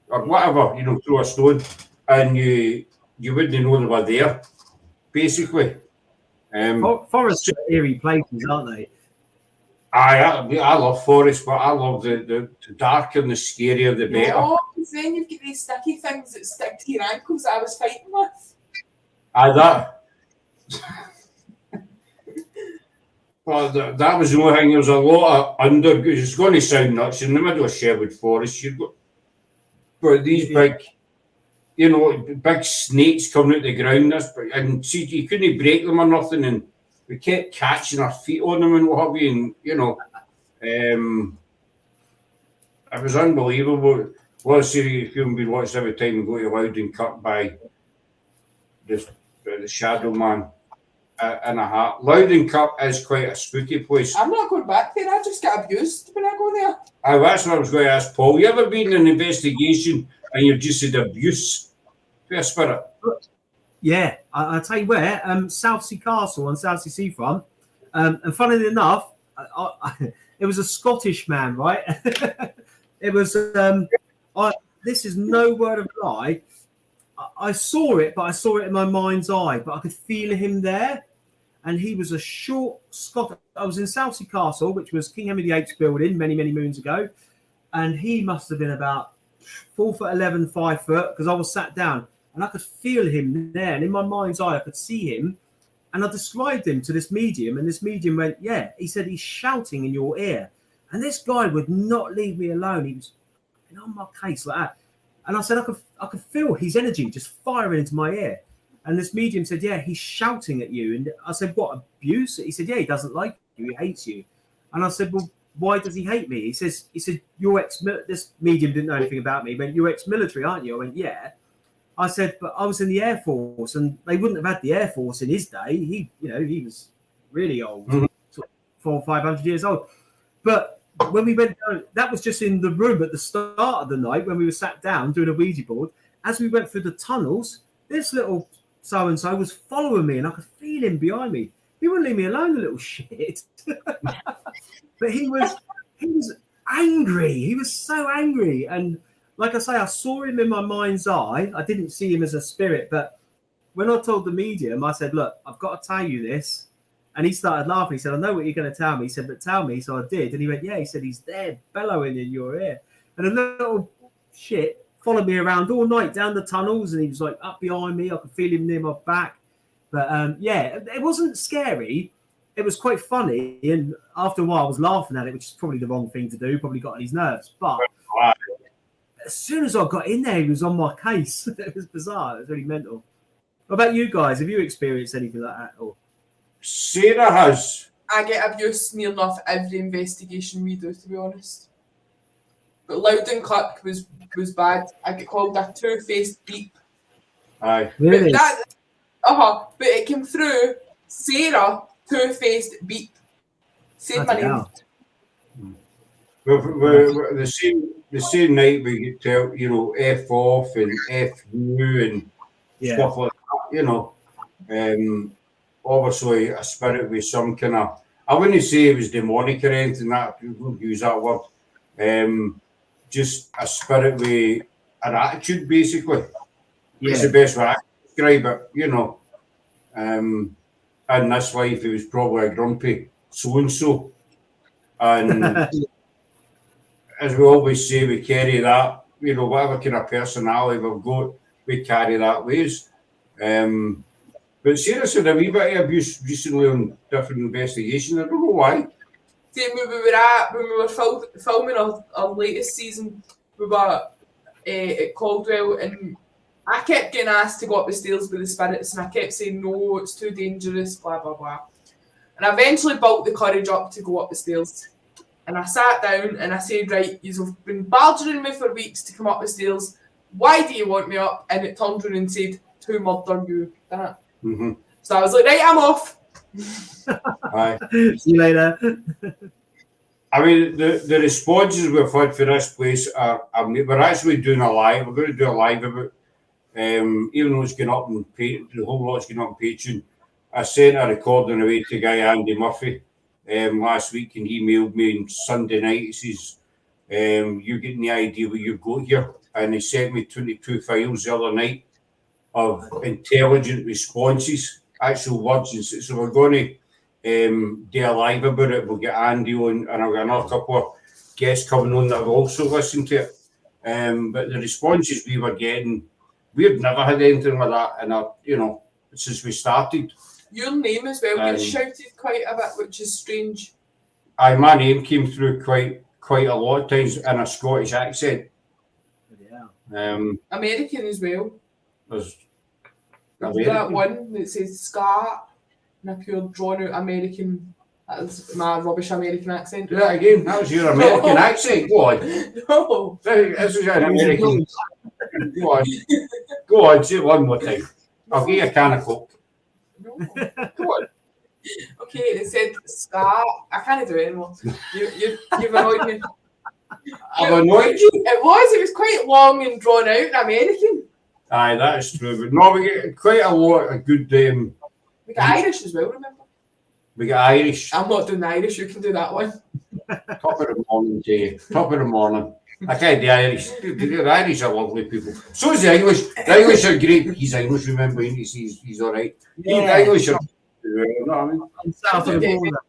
or whatever, you know, throw a stone, and you wouldn't know they were there, basically. Forests are eerie places, aren't they? I love forests, but I love the darker and the scarier the better. Oh, because then you've got these sticky things that stick to your ankles that I was fighting with. That. Well, that was the only thing. There was a lot of it's going to sound nuts in the middle of Sherwood Forest. You've got these you know, big snakes coming out the ground, and see, you couldn't break them or nothing, and we kept catching our feet on them and what have you, and, you know, it was unbelievable. What a series film we watched every time we go to Loudon Cup by the Shadow Man in a hat. Loudon Cup is quite a spooky place. I'm not going back there. I just get abused when I go there. That's what I was going to ask Paul. You ever been in an investigation and you've just had abuse to a spirit? Yeah, I'll tell you where. Southsea Castle on Southsea Seafront. And funnily enough, it was a Scottish man, right? It was. This is no word of lie. I saw it, but I saw it in my mind's eye. But I could feel him there, and he was a short Scot. I was in Southsea Castle, which was King Henry VIII's building many moons ago, and he must have been about 4'11", 5 foot, because I was sat down, and I could feel him there, and in my mind's eye, I could see him. And I described him to this medium, and this medium went, yeah. He said, he's shouting in your ear. And this guy would not leave me alone. He was on my case like that. And I said, I could feel his energy just firing into my ear. And this medium said, yeah, he's shouting at you. And I said, what, abuse? He said, yeah, he doesn't like you. He hates you. And I said, well, why does he hate me? He said, you're this medium didn't know anything about me. He went, you're ex-military, aren't you? I went, yeah. I said, but I was in the Air Force, and they wouldn't have had the Air Force in his day. He was really old, sort of 400 or 500 years old. But when we went down, that was just in the room at the start of the night when we were sat down doing a Ouija board. As we went through the tunnels, this little so-and-so was following me, and I could feel him behind me. He wouldn't leave me alone, the little shit. But he was angry. He was so angry. And like I say, I saw him in my mind's eye. I didn't see him as a spirit, but when I told the medium, I said, look, I've got to tell you this. And he started laughing. He said, I know what you're going to tell me. He said, but tell me. So I did. And he went, yeah. He said, he's there bellowing in your ear. And the little shit followed me around all night down the tunnels. And he was like up behind me. I could feel him near my back. But yeah, it wasn't scary. It was quite funny. And after a while, I was laughing at it, which is probably the wrong thing to do. Probably got on his nerves. But as soon as I got in there, he was on my case. It was bizarre. It was really mental. What about you guys? Have you experienced anything like that? Or Sarah has. I get abused near enough every investigation we do, to be honest. But Loudon Click was bad. I get called a two-faced beep. Aye. really? But it came through Sarah, two-faced beep. Same my name. We're the same night we get tell, you know, F off and F you and stuff like that, you know. Obviously a spirit with some kind of, I wouldn't say it was demonic or anything, that use that word. Just a spirit with an attitude, basically. Yeah. It's the best way I can describe it, you know. In this life, he was probably a grumpy so-and-so. And as we always say, we carry that, you know, whatever kind of personality we've got, we carry that ways. But Sarah's had a wee bit of abuse recently on different investigations. I don't know why. See, when we were filming our latest season, we were at Caldwell, and I kept getting asked to go up the stairs with the spirits, and I kept saying, no, it's too dangerous, blah, blah, blah. And I eventually built the courage up to go up the stairs. And I sat down and I said, right, you've been badgering me for weeks to come up the stairs. Why do you want me up? And it turned around and said, to murder you. Mm-hmm. So I was like, right, I'm off. Aye. See you later. I mean, the responses we've had for this place are, we're actually doing a live. We're going to do a live about, even though it's going up in the whole lot's going up in Patreon. I sent a recording away to guy Andy Murphy last week, and he emailed me on Sunday night. He says, you getting the idea what you've got here? And he sent me 22 files the other night of intelligent responses, actual words. And so we're going to do a live about it. We'll get Andy on, and I've got another couple of guests coming on that have also listened to it. But the responses we were getting, we've never had anything like that, and you know, since we started. Your name as well gets shouted quite a bit, which is strange. Aye, my name came through quite a lot of times in a Scottish accent. Yeah. American as well. As That one that says Scar in a pure drawn out American. That's my rubbish American accent. Do that again. That was your American accent. Go on. No. This is an American. Go on. Go on. Say it one more time. I'll give you a can of Coke. No. Go on. Okay, it said Scar. I can't do it anymore. You've annoyed me. I've annoyed you. It was quite long and drawn out in American. Aye, that is true. But no, we get quite a lot of good. We got Irish as well, remember? We got Irish. I'm not doing the Irish, you can do that one. Top of the morning, Jay. Top of the morning. I can't the Irish. The Irish are lovely people. So is the English. The English are great. He's English, remember? He's all right. Yeah. The English are. You know what I mean? I'm south of the border.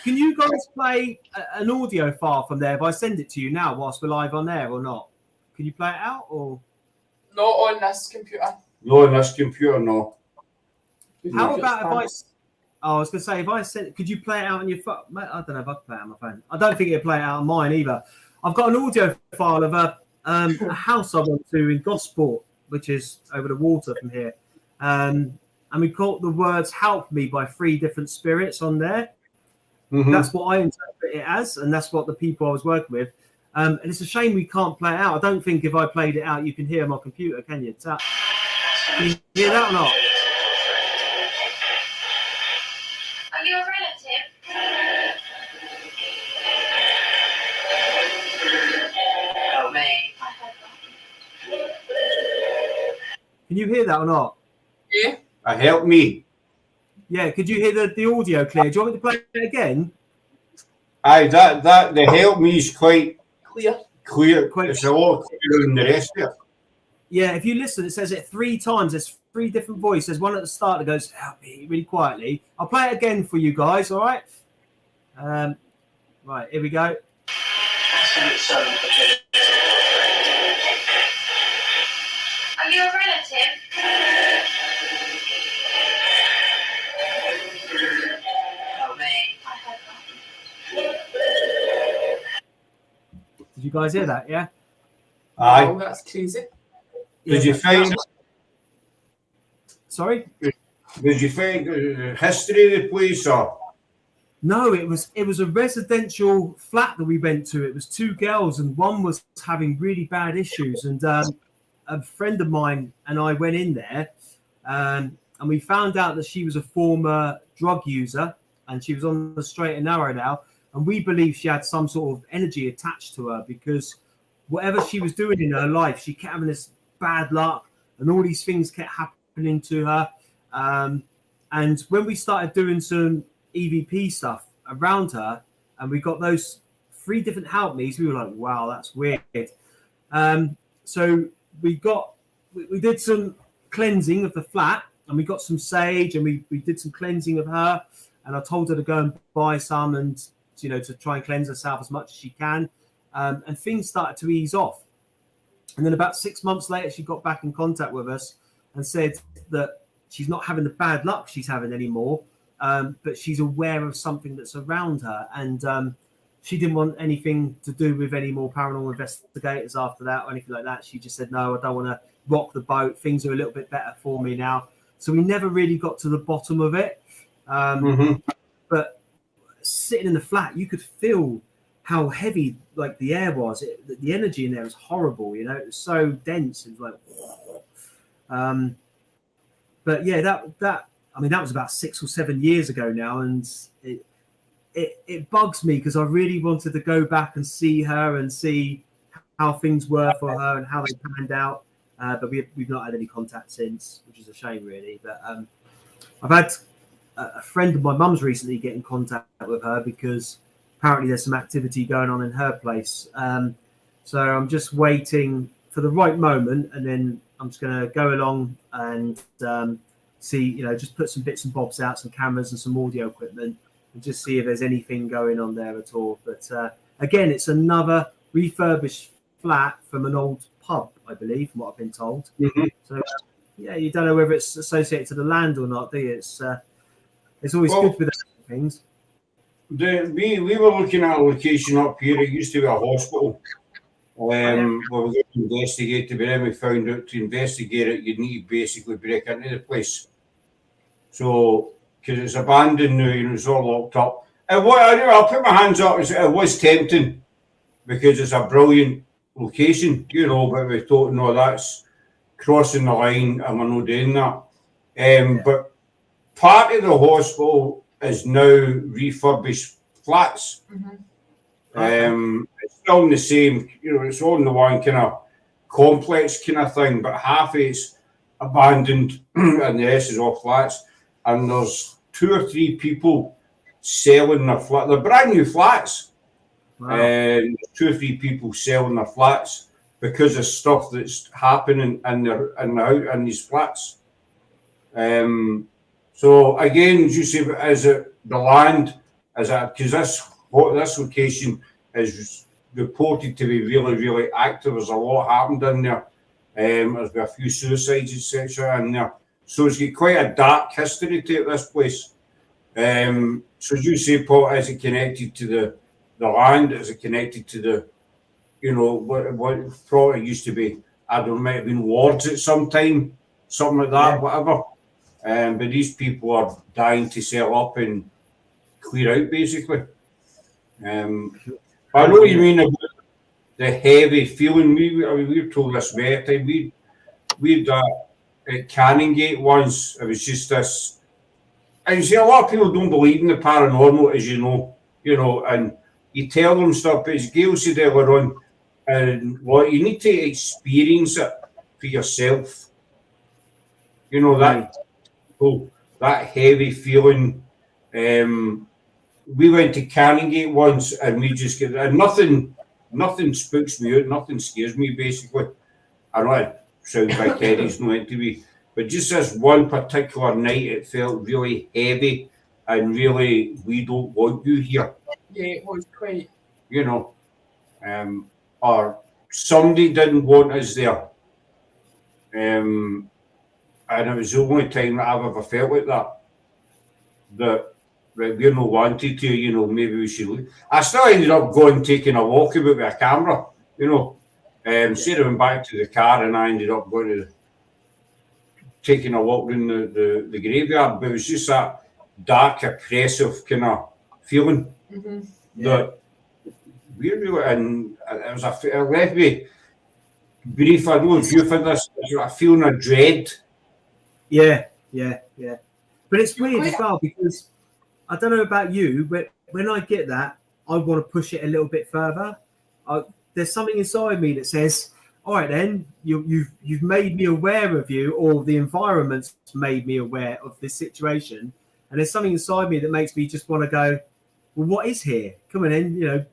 Can you guys play an audio file from there if I send it to you now whilst we're live on there or not? Can you play it out or? Not on this computer. No, on this computer, no. How about if I was going to say, if I said, could you play it out on your phone? I don't know if I can play it on my phone. I don't think it'll play it out on mine either. I've got an audio file of a house I went to in Gosport, which is over the water from here. And we caught the words "help me" by 3 different spirits on there. Mm-hmm. That's what I interpret it as, and that's what the people I was working with. And it's a shame we can't play it out. I don't think if I played it out, you can hear my computer, can you? Can you hear that or not? Are you a relative? Oh, me. I heard that. Can you hear that or not? Yeah. Help me. Yeah, could you hear the audio clear? Do you want me to play it again? Aye, that the help me is quite Clear. clear. It's a lot clearer than the rest of it. Yeah, if you listen, it says it 3 times. There's 3 different voices. There's one at the start that goes, "Help me," really quietly. I'll play it again for you guys, all right? Right, here we go. Are you a relative? Oh, me. I heard that. Did you guys hear that? Yeah. Aye. Oh, that's crazy. Did you find? Sorry. Did you find history of the place or? No, it was a residential flat that we went to. It was 2 girls, and one was having really bad issues. And a friend of mine and I went in there, and we found out that she was a former drug user, and she was on the straight and narrow now. And we believe she had some sort of energy attached to her because whatever she was doing in her life, she kept having this bad luck, and all these things kept happening to her. And when we started doing some EVP stuff around her, and we got those 3 different help me's, we were like, wow, that's weird. So we did some cleansing of the flat, and we got some sage, and we did some cleansing of her, and I told her to go and buy some, and to try and cleanse herself as much as she can. And things started to ease off. And then about 6 months later, she got back in contact with us and said that she's not having the bad luck she's having anymore, but she's aware of something that's around her. And she didn't want anything to do with any more paranormal investigators after that or anything like that. She just said, no, I don't want to rock the boat. Things are a little bit better for me now. So we never really got to the bottom of it. But sitting in the flat, you could feel how heavy the air was. The energy in there was horrible. It was so dense. It was like, but yeah, that was about 6 or 7 years ago now, and it bugs me because I really wanted to go back and see her and see how things were for her and how they panned out. But we've not had any contact since, which is a shame, really. But I've had a friend of my mum's recently get in contact with her because apparently there's some activity going on in her place. So I'm just waiting for the right moment, and then I'm just going to go along and see, just put some bits and bobs out, some cameras and some audio equipment, and just see if there's anything going on there at all. But again, it's another refurbished flat from an old pub, I believe, from what I've been told. Mm-hmm. So yeah, you don't know whether it's associated to the land or not, do you? It's always good with things. We were looking at a location up here. It used to be a hospital, We were going to investigate it, but then we found out to investigate it, you need to basically break into the place. So, because it's abandoned now, it's all locked up. And what I'll put my hands up, it was tempting because it's a brilliant location, but we thought, no, that's crossing the line and we're not doing that. But part of the hospital is now refurbished flats. It's still in the same, it's all in the one kind of complex kind of thing, but half of it's abandoned and the rest is all flats. And there's 2 or 3 people selling their flat. They're brand new flats. Wow. And 2 or 3 people selling their flats because of stuff that's happening in these flats. So again, as you say, is it the land? Is that because this location is reported to be really, really active? There's a lot happened in there. There's been a few suicides, etc. in there. So it's got quite a dark history to it, this place. So as you say, Paul, is it connected to the land? Is it connected to the, what probably used to be, I don't know, might have been wards at some time, something like that, whatever. But these people are dying to sell up and clear out, basically. But I know what you mean about the heavy feeling. We were told this many times. We'd at Canongate once, it was just this. And you see, a lot of people don't believe in the paranormal, as you know, and you tell them stuff, but as Gail said earlier on, and you need to experience it for yourself. That heavy feeling. We went to Canongate once, and we just get, and nothing spooks me out, nothing scares me, basically. I know it sounds like Eddie's not meant to be, but just this one particular night, it felt really heavy and really, we don't want you here. Yeah, it was quite. Or somebody didn't want us there. And it was the only time that I've ever felt like that. That we're not wanted to, maybe we should leave. I still ended up taking a walk about with a camera, Instead of going back to the car, and I ended up taking a walk in the graveyard, but it was just that dark, oppressive kind of feeling that we're and it left me brief. I don't know if you've had this, a feeling of dread. Yeah. But it's weird as well because I don't know about you, but when I get that, I want to push it a little bit further. There's something inside me that says, all right, then you've made me aware of you, or the environment's made me aware of this situation. And there's something inside me that makes me just want to go, well, what is here? Come on in,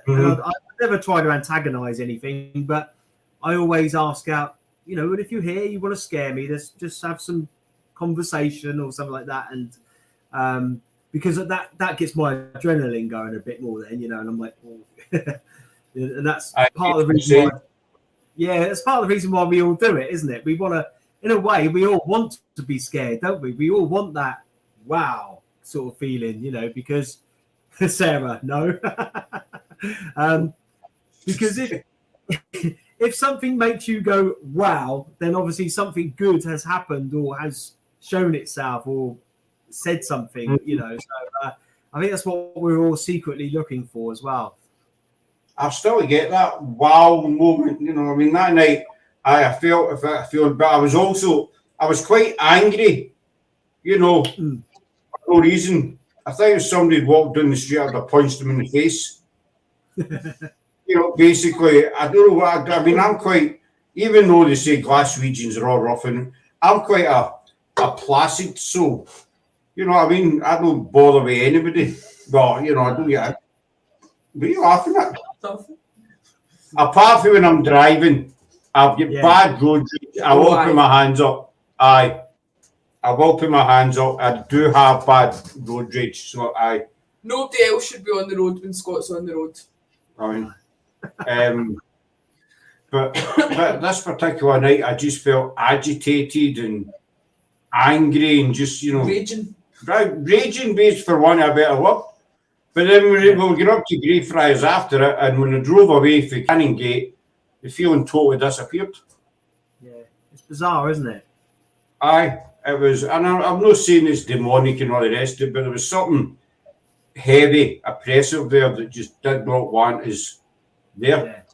And I never try to antagonize anything, but I always ask out, and if you're here, you want to scare me, let's just have some conversation or something like that. And because that gets my adrenaline going a bit more then, and I'm like, oh. And that's part of the reason why. Yeah, that's part of the reason why we all do it, isn't it? We want to, in a way, we all want to be scared, don't we? We all want that wow sort of feeling, because Sarah, no. Because if something makes you go wow, then obviously something good has happened or has shown itself or said something, So I think that's what we're all secretly looking for as well. I still get that wow moment, that night I felt, but I was quite angry, for no reason. I think if somebody had walked down the street, I'd have punched them in the face. Basically, I don't know what I'm quite, even though they say Glaswegians are all rough, and I'm quite a placid soul. I don't bother with anybody. Well, I don't get it. What are you laughing at? Apart from when I'm driving, I've got bad road rage. I will put my hands up. I will put my hands up. I do have bad road rage, so Nobody else should be on the road when Scott's on the road. But this particular night, I just felt agitated and angry and just, raging. Raging based for want of a better word. But then we were getting up to Greyfriars after it, and when I drove away from Canongate, the feeling totally disappeared. Yeah, it's bizarre, isn't it? Aye, it was, and I'm not saying it's demonic and all the rest of it, but there was something heavy, oppressive there that just did not want us there.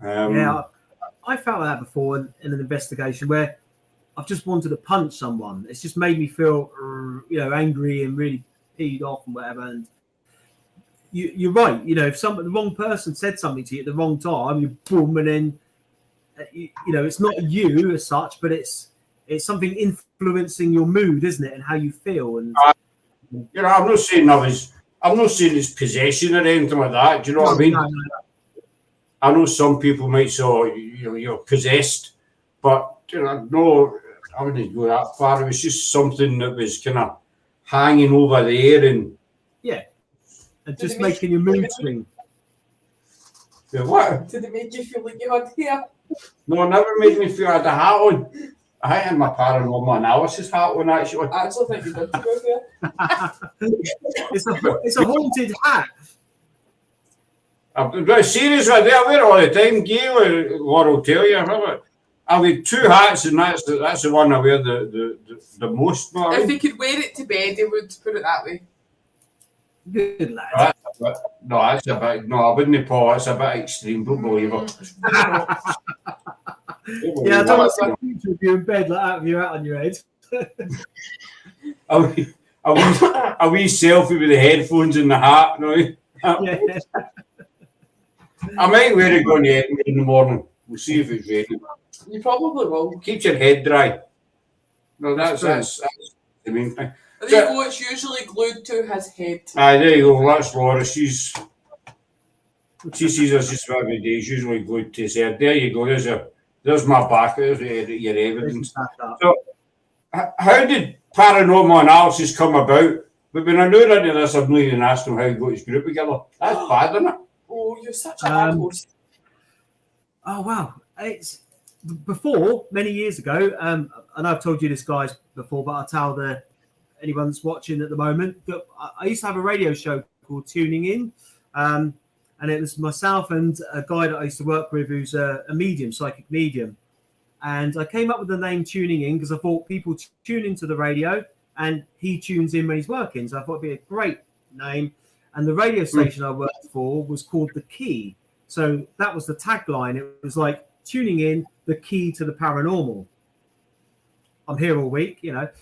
Yeah. I felt that before in an investigation where I've just wanted to punch someone. It's just made me feel, angry and really peed off and whatever. And you're right. If the wrong person said something to you at the wrong time, you boom, and then it's not you as such, but it's something influencing your mood, isn't it, and how you feel. And I'm not saying it's possession or anything like that. Do you know what I mean? No. I know some people might say, you're possessed, but no, I wouldn't go that far. It was just something that was kind of hanging over there, and Did making your mood swing. What? Did it make you feel like you had hair? No, it never made me feel I had a hat on. I had my paranormal analysis hat on, actually. I actually think you did to go hair. It's a haunted hat. I'm serious with it. I wear it all the time. Gail or Laura will tell you. I wear two hats, and that's the one I wear the most. If he could wear it to bed, he would put it that way. Good lad. That's a bit. No, I wouldn't, Paul. That's a bit extreme. Don't believe it. Yeah, I don't want to see a picture of you in bed like that with your hat on your head. a wee selfie with the headphones and the hat. No? Yeah. I might wear it going to Edinburgh in the morning. We'll see if it's ready. You probably will. Keeps your head dry. No, that's the main thing. There you go, it's usually glued to his head. Aye, there you go. That's Laura. She sees us just about every day. She's usually glued to his head. There you go. There's my back. There's your evidence. So, how did paranormal analysis come about? But when I knew into this, I've not even asked him how he got his group together. That's bad, isn't it? Oh, you're such a bad host. Oh, wow. It's before, many years ago, and I've told you this, guys, before, but I'll tell anyone that's watching at the moment that I used to have a radio show called Tuning In, and it was myself and a guy that I used to work with who's a medium, psychic medium. And I came up with the name Tuning In because I thought people tune into the radio and he tunes in when he's working. So I thought it'd be a great name. And the radio station I worked for was called The Key. So that was the tagline. It was like tuning in, the key to the paranormal. I'm here all week,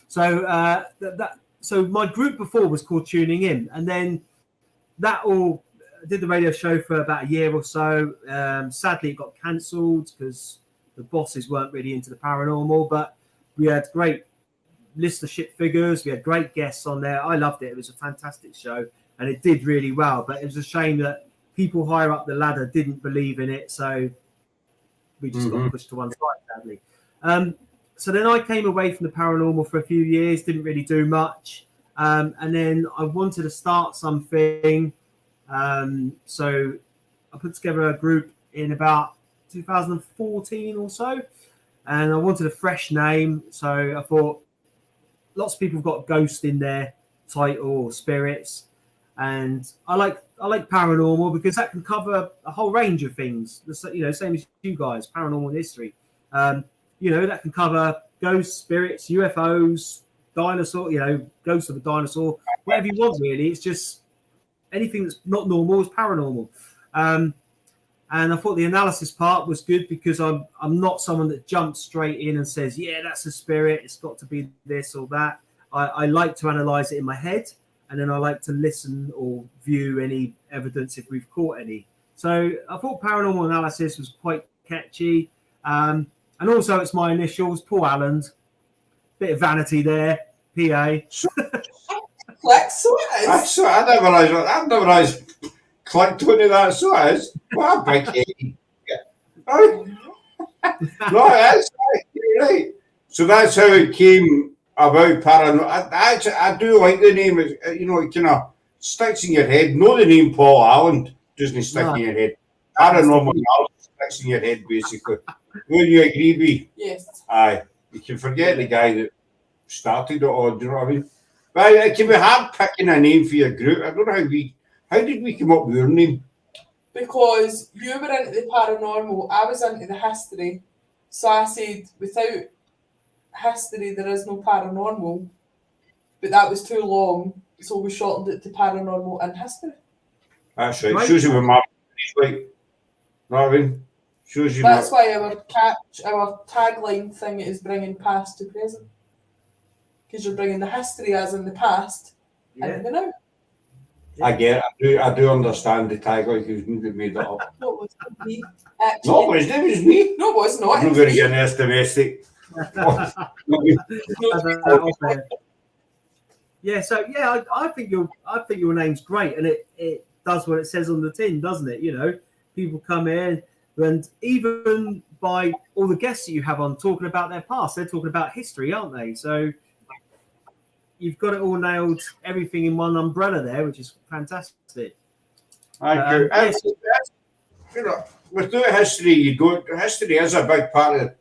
So so my group before was called Tuning In, and then that all did the radio show for about a year or so. Sadly, it got cancelled because the bosses weren't really into the paranormal. But we had great listenership figures. We had great guests on there. I loved it. It was a fantastic show, and it did really well. But it was a shame that people higher up the ladder didn't believe in it, so we just got pushed to one side, sadly. So then I came away from the paranormal for a few years, didn't really do much. And then I wanted to start something. So I put together a group in about 2014 or so. And I wanted a fresh name. So I thought lots of people have got ghost in their title or spirits. And I like paranormal because that can cover a whole range of things. Same as you guys, paranormal in history. That can cover ghosts, spirits, UFOs, dinosaur, ghosts of a dinosaur, whatever you want, really. It's just anything that's not normal is paranormal. And I thought the analysis part was good because I'm not someone that jumps straight in and says, yeah, that's a spirit. It's got to be this or that. I like to analyze it in my head, and then I like to listen or view any evidence if we've caught any. So I thought paranormal analysis was quite catchy. And also, it's my initials, Paul Allen. Bit of vanity there, PA. Flex, so it is. I never realised clicked onto that, so it is. What a big head. No, it is. You're right. So that's how it came about paranormal. I do like the name. It kind of sticks in your head. Know the name Paul Allen doesn't stick in your head. Paranormal sticks in your head, basically. Will you agree, B? Yes. Aye. You can forget the guy that started it all, do you know what I mean? But it can be hard picking a name for your group. I don't know how How did we come up with your name? Because you were into the paranormal, I was into the history. So I said, without history, there is no paranormal. But that was too long, so we shortened it to Paranormal in History. That's right. Right. Shows you what my like. Know what I mean? Shows you That's my... why our tagline thing is bringing past to present. Because you're bringing the history as in the past and the now. I get it. I do understand the tagline. You've made that up. No, it was me. Actually. No, it was me. No, it was not. I'm not going to get an domestic. Yeah, so yeah, I think your name's great, and it does what it says on the tin, doesn't it? You know, people come in, and even by all the guests that you have on talking about their past, they're talking about history, aren't they? So you've got it all nailed, everything in one umbrella there, which is fantastic. Thank you. Yes. You know, without history, you don't. History is a big part of it.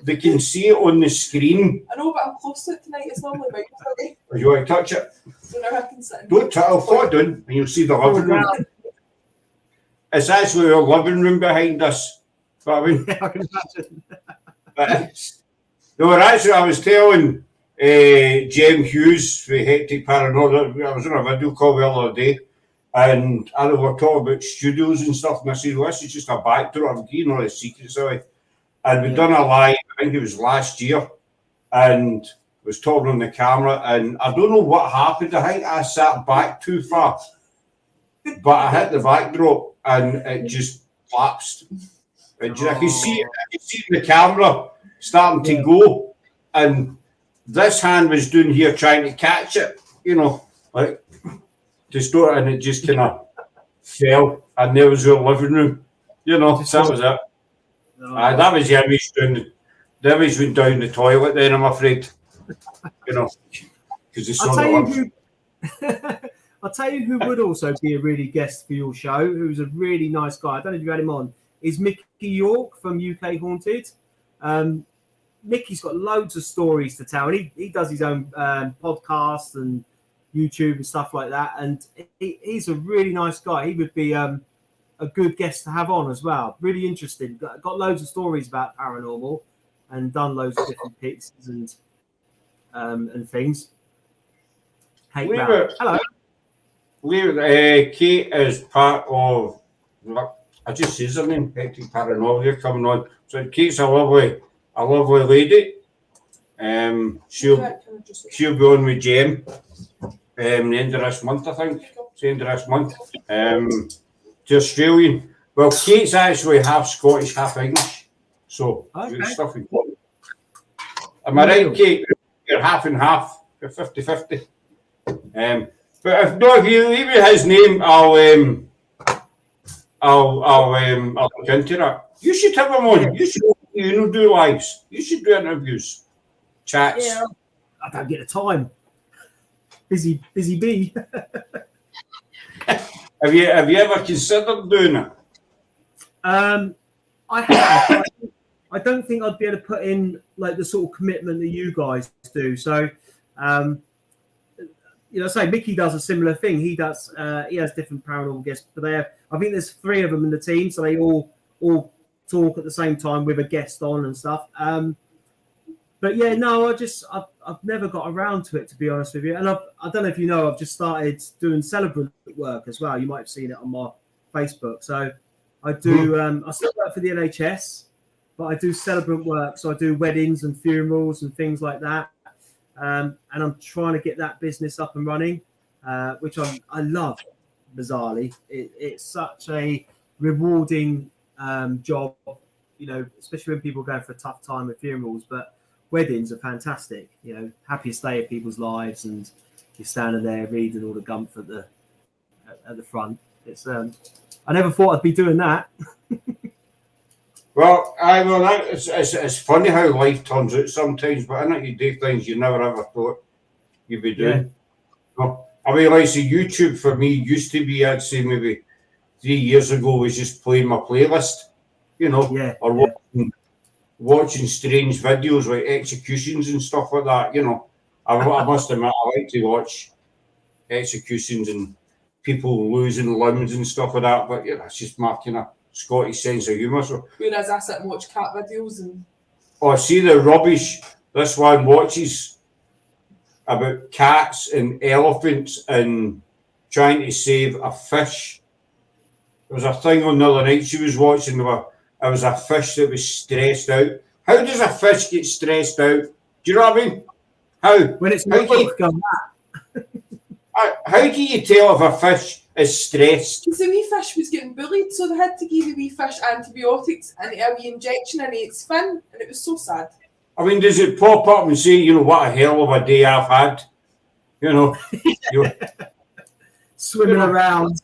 They can see it on the screen. I know, but I'm close to it tonight. It's normally my birthday. You want to touch it? So now I can sit. Don't touch it. I'll fall down and you'll see the living room. It's actually our living room behind us. But I mean, I can imagine. No, actually, I was telling Jem Hughes for Hectic Paranormal. I was on a video call the other day, and I were talking about studios and stuff. And I said, "Well, this is just a backdrop. I'm getting all the secrets away." And we'd done a live, I think it was last year, and was talking on the camera, and I don't know what happened. I think I sat back too far, but I hit the backdrop and it just collapsed. I can see it in the camera starting to go, and this hand was down here trying to catch it, you know, like just and it just kind of fell, and there was our living room, you know, so that was it. That was the image the image went down the toilet then, I'm afraid. You know, because it's I'll tell you who would also be a really guest for your show, who's a really nice guy. I don't know if you had him on, is Mickey York from UK Haunted. Mickey's got loads of stories to tell, and he does his own podcast and YouTube and stuff like that. And he's a really nice guy. He would be a good guest to have on as well. Really interesting. Got loads of stories about paranormal and done loads of different pictures and things. Hey, hello. Kate is part of. I just says her name. Hectic Paranormal. You're coming on. So Kate's a lovely lady. She'll be on with Jem. The end of this month, I think. It's the end of this month. To Australian. Well, Kate's actually half Scottish, half English. So, stuff in common. Am I right, Kate? You're half and half. You're 50-50. But if not, if you leave me his name, I'll look into that. You should have him on. You should, do lives. You should do interviews, chats. Yeah, I don't get the time. Busy bee. Have you ever considered doing it? I have. I don't think I'd be able to put in like the sort of commitment that you guys do. So, say Mickey does a similar thing. He does. He has different paranormal guests, but I think there's 3 of them in the team, so they all talk at the same time with a guest on and stuff. But yeah, no, I've never got around to it, to be honest with you. And I don't know if you know, I've just started doing celebrant work as well. You might have seen it on my Facebook. So I do. I still work for the NHS, but I do celebrant work. So I do weddings and funerals and things like that. And I'm trying to get that business up and running, which I love. Bizarrely, it's such a rewarding job, especially when people are going for a tough time with funerals. But weddings are fantastic, happiest day of people's lives, and you're standing there reading all the gumph at the front. It's I never thought I'd be doing that. Well, it's funny how life turns out sometimes, but in it you do things you never ever thought you'd be doing. Yeah. I mean, like, say, YouTube for me used to be, I'd say maybe 3 years ago, was just playing my playlist, or watching strange videos like executions and stuff like that. I must admit, I like to watch executions and people losing limbs and stuff like that. But yeah, that's just my kind of Scottish sense of humour. So, Whereas I sit and watch cat videos and oh, see the rubbish this one watches about cats and elephants and trying to save a fish. There was a thing on the other night she was watching where it was a fish that was stressed out. How does a fish get stressed out? Do you know what I mean? How? When it's How not do you, going how do you tell if a fish is stressed? because the wee fish was getting bullied, so they had to give the wee fish antibiotics and a wee injection in its fin, and it was so sad. I mean, does it pop up and say, you know, what a hell of a day I've had? You know, swimming around.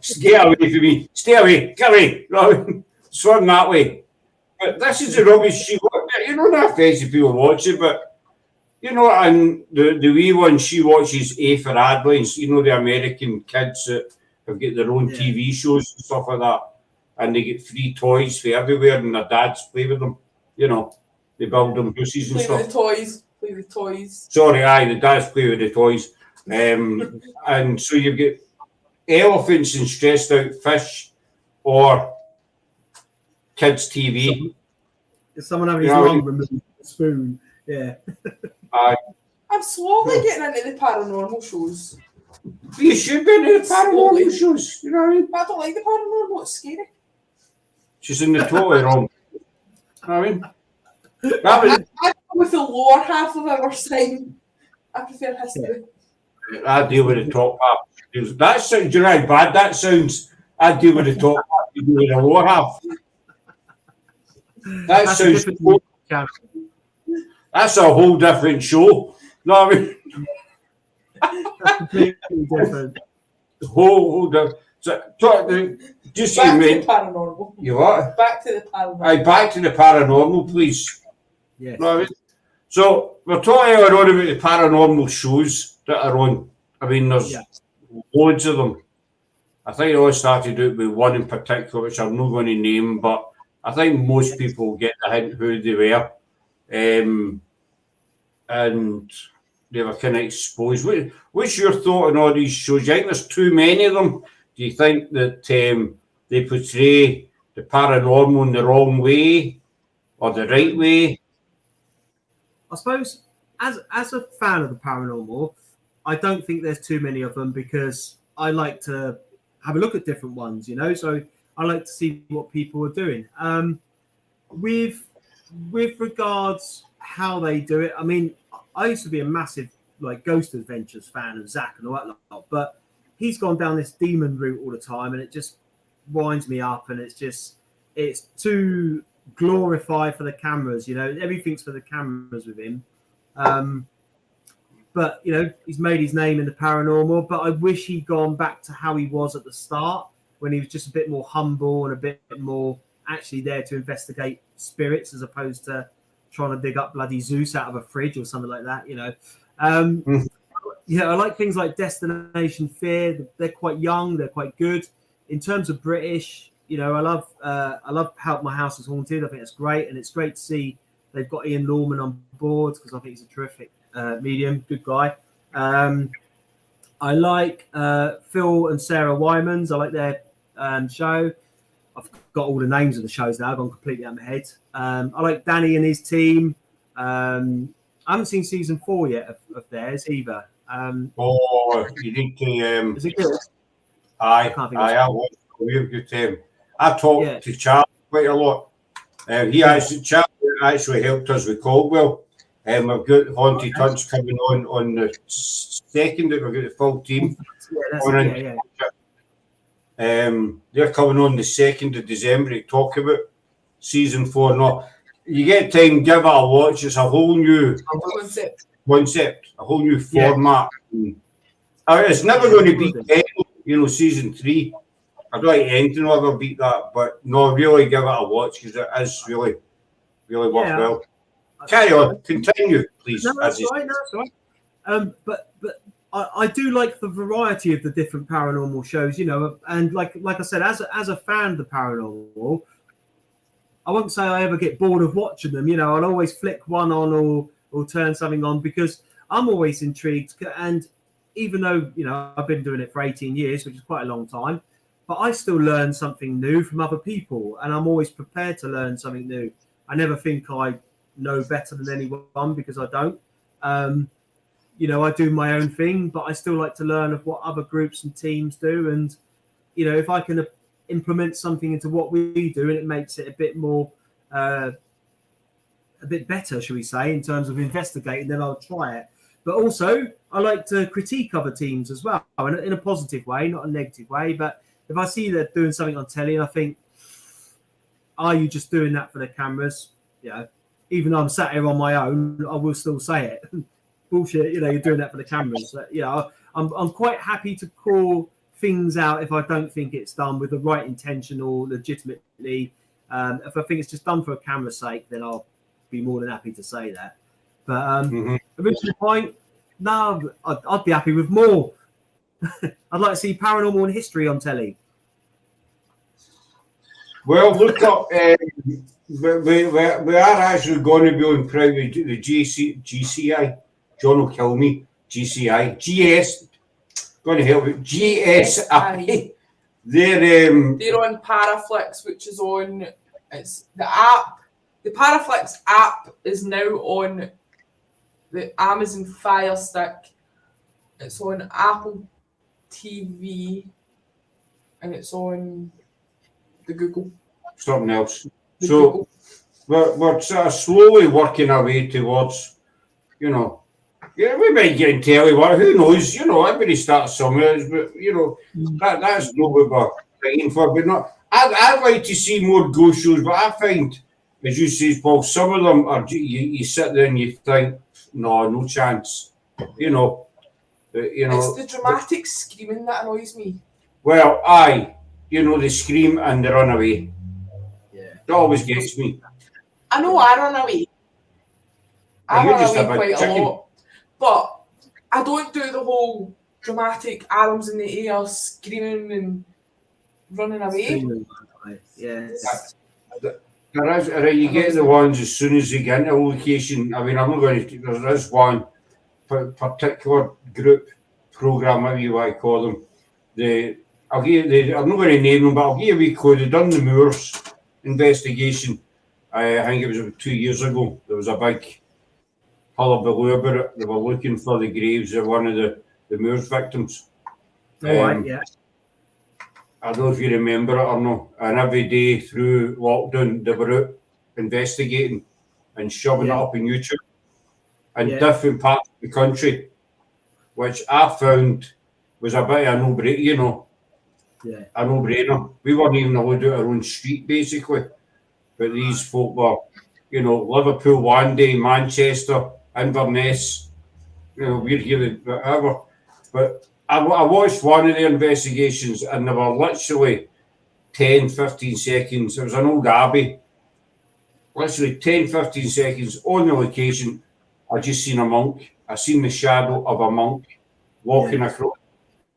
Stay away from me. Stay away. Get away. Right? Swim that way. But this is the rubbish she watches. You know, not offensive people watch it, but you know, and the wee one she watches A for Adlines, you know, the American kids that have got their own TV shows and stuff like that. And they get free toys for everywhere and their dads play with them. You know, they build them houses and Play stuff. with the toys. Play with toys. Sorry, aye, the dads play with the toys. And so you get elephants and stressed out fish or kids' TV. Is someone having his mum remove the spoon? Yeah. I'm slowly getting into the paranormal shows. You should be into the paranormal shows. You know what I mean? But I don't like the paranormal, it's scary. She's in the totally wrong. You know what I mean? That was, I go with the lower half of our sign. I prefer history. I deal with the top half. That sounds, do you know how bad that sounds? I deal with the top half, you deal with the lower half. That That's sounds. That's a whole different show. No, I mean, That's completely different. whole different. So, just so Back you to mean, the paranormal. you what? Back to the paranormal. Aye, back to the paranormal, please. Yes. No, I mean, so we're talking earlier on about the paranormal shows that are on. I mean, there's loads of them. I think it all started out with one in particular, which I'm not going to name, but I think most people get the hint who they were. And they were kind of exposed. What's your thought on all these shows? Do you think there's too many of them? Do you think that they portray the paranormal in the wrong way or the right way? I suppose as a fan of the paranormal, I don't think there's too many of them because I like to have a look at different ones, you know. So I like to see what people are doing. With regards how they do it, I mean, I used to be a massive like Ghost Adventures fan of Zach and all that lot, but he's gone down this demon route all the time, and it just winds me up, and it's too glorified for the cameras, you know. Everything's for the cameras with him. But you know, he's made his name in the paranormal, but I wish he'd gone back to how he was at the start when he was just a bit more humble and a bit more actually there to investigate spirits as opposed to trying to dig up bloody Zeus out of a fridge or something like that, you know. Yeah, I like things like Destination Fear. They're quite young, they're quite good. In terms of British, you know, I love How My House Is Haunted. I think it's great, and it's great to see they've got Ian Norman on board because I think he's a terrific medium, good guy. I like Phil and Sarah Wyman's. I like their show. I've got all the names of the shows now. I've gone completely out of my head. I like Danny and his team. I haven't seen season 4 yet of theirs either. You need to. Is it good? I watched a good time. I talked to Charlie quite a lot. Charlie actually helped us with Caldwell. We've got Haunted Hunts coming on the 2nd. We've got the full team. They're coming on the 2nd of December to talk about season 4. No, you get time, give it a watch. It's a whole new concept, a whole new format. It's never going to beat season 3. I don't like anything will ever beat that, but no, really give it a watch because it is really, really worthwhile. Carry on, continue, please. No, that's right. But I do like the variety of the different paranormal shows, you know, and like I said, as a fan of the paranormal, I won't say I ever get bored of watching them. You know, I'll always flick one on or turn something on because I'm always intrigued. And even though, you know, I've been doing it for 18 years, which is quite a long time, but I still learn something new from other people, and I'm always prepared to learn something new. I never think I know better than anyone, because I don't. You know, I do my own thing, but I still like to learn of what other groups and teams do. And, you know, if I can implement something into what we do and it makes it a bit more, a bit better, shall we say, in terms of investigating, then I'll try it. But also, I like to critique other teams as well, in a positive way, not a negative way. But if I see they're doing something on telly and I think, are you just doing that for the cameras? You know, even though I'm sat here on my own, I will still say it. Bullshit, you know, you're doing that for the cameras. So, you know, I'm quite happy to call things out if I don't think it's done with the right intention or legitimately. If I think it's just done for a camera's sake, then I'll be more than happy to say that. But original point, no, I'd be happy with more. I'd like to see Paranormal In History on telly. Well, look up. We are actually going to be on private the GCI. John will kill me. GCI, GS. Going to help it. GSI. They're on Paraflix, which is on. It's the app. The Paraflix app is now on the Amazon Fire Stick. It's on Apple TV, and it's on the Google. Something else. So we're sort of slowly working our way towards, you know, yeah, we might get in telly. Who knows? You know, everybody starts somewhere, but you know, that's not what we're fighting for. But not, I'd like to see more ghost shows, but I find, as you say, Paul, some of them are you sit there and you think, no chance. You know, it's the dramatic screaming that annoys me. Well, aye, you know, they scream and they run away. Yeah, that always gets me. I know I run away. I run away quite a lot, but I don't do the whole dramatic arms in the air, screaming and running away. Yeah. You get the ones as soon as you get into a location. I mean, I'm not going to. There's one particular group program, whatever you want to call them. I'm not going to name them, but I'll give you a wee code. They done the Moors investigation. I think it was about 2 years ago. There was a big hullabaloo about it. They were looking for the graves of one of the Moors victims. Right, yeah. I don't know if you remember it or not. And every day through lockdown, they were out investigating and shoving it up on YouTube in different parts of the country, which I found was a bit of a no-brainer, you know. Yeah. A no-brainer. We weren't even allowed to our own street, basically. But these folk were, you know, Liverpool one day, Manchester, Inverness, you know, we're here, whatever. But I watched one of the investigations and they were literally 10, 15 seconds. It was an old abbey. Literally 10, 15 seconds on the location. I just seen a monk. I seen the shadow of a monk walking across.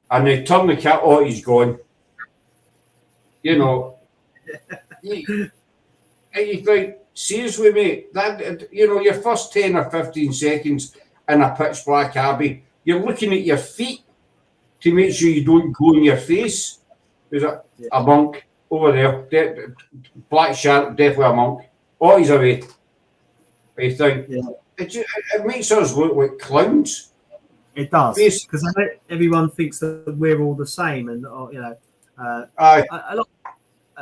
And they turn the cat, oh, he's gone. You know. And you think, seriously, mate, that, you know, your first 10 or 15 seconds in a pitch black abbey, you're looking at your feet to make sure you don't go in your face. There's a monk over there, black shirt, definitely a monk. Oh, he's away. I think it makes us look like clowns. It does, because I know everyone thinks that we're all the same, and you know, I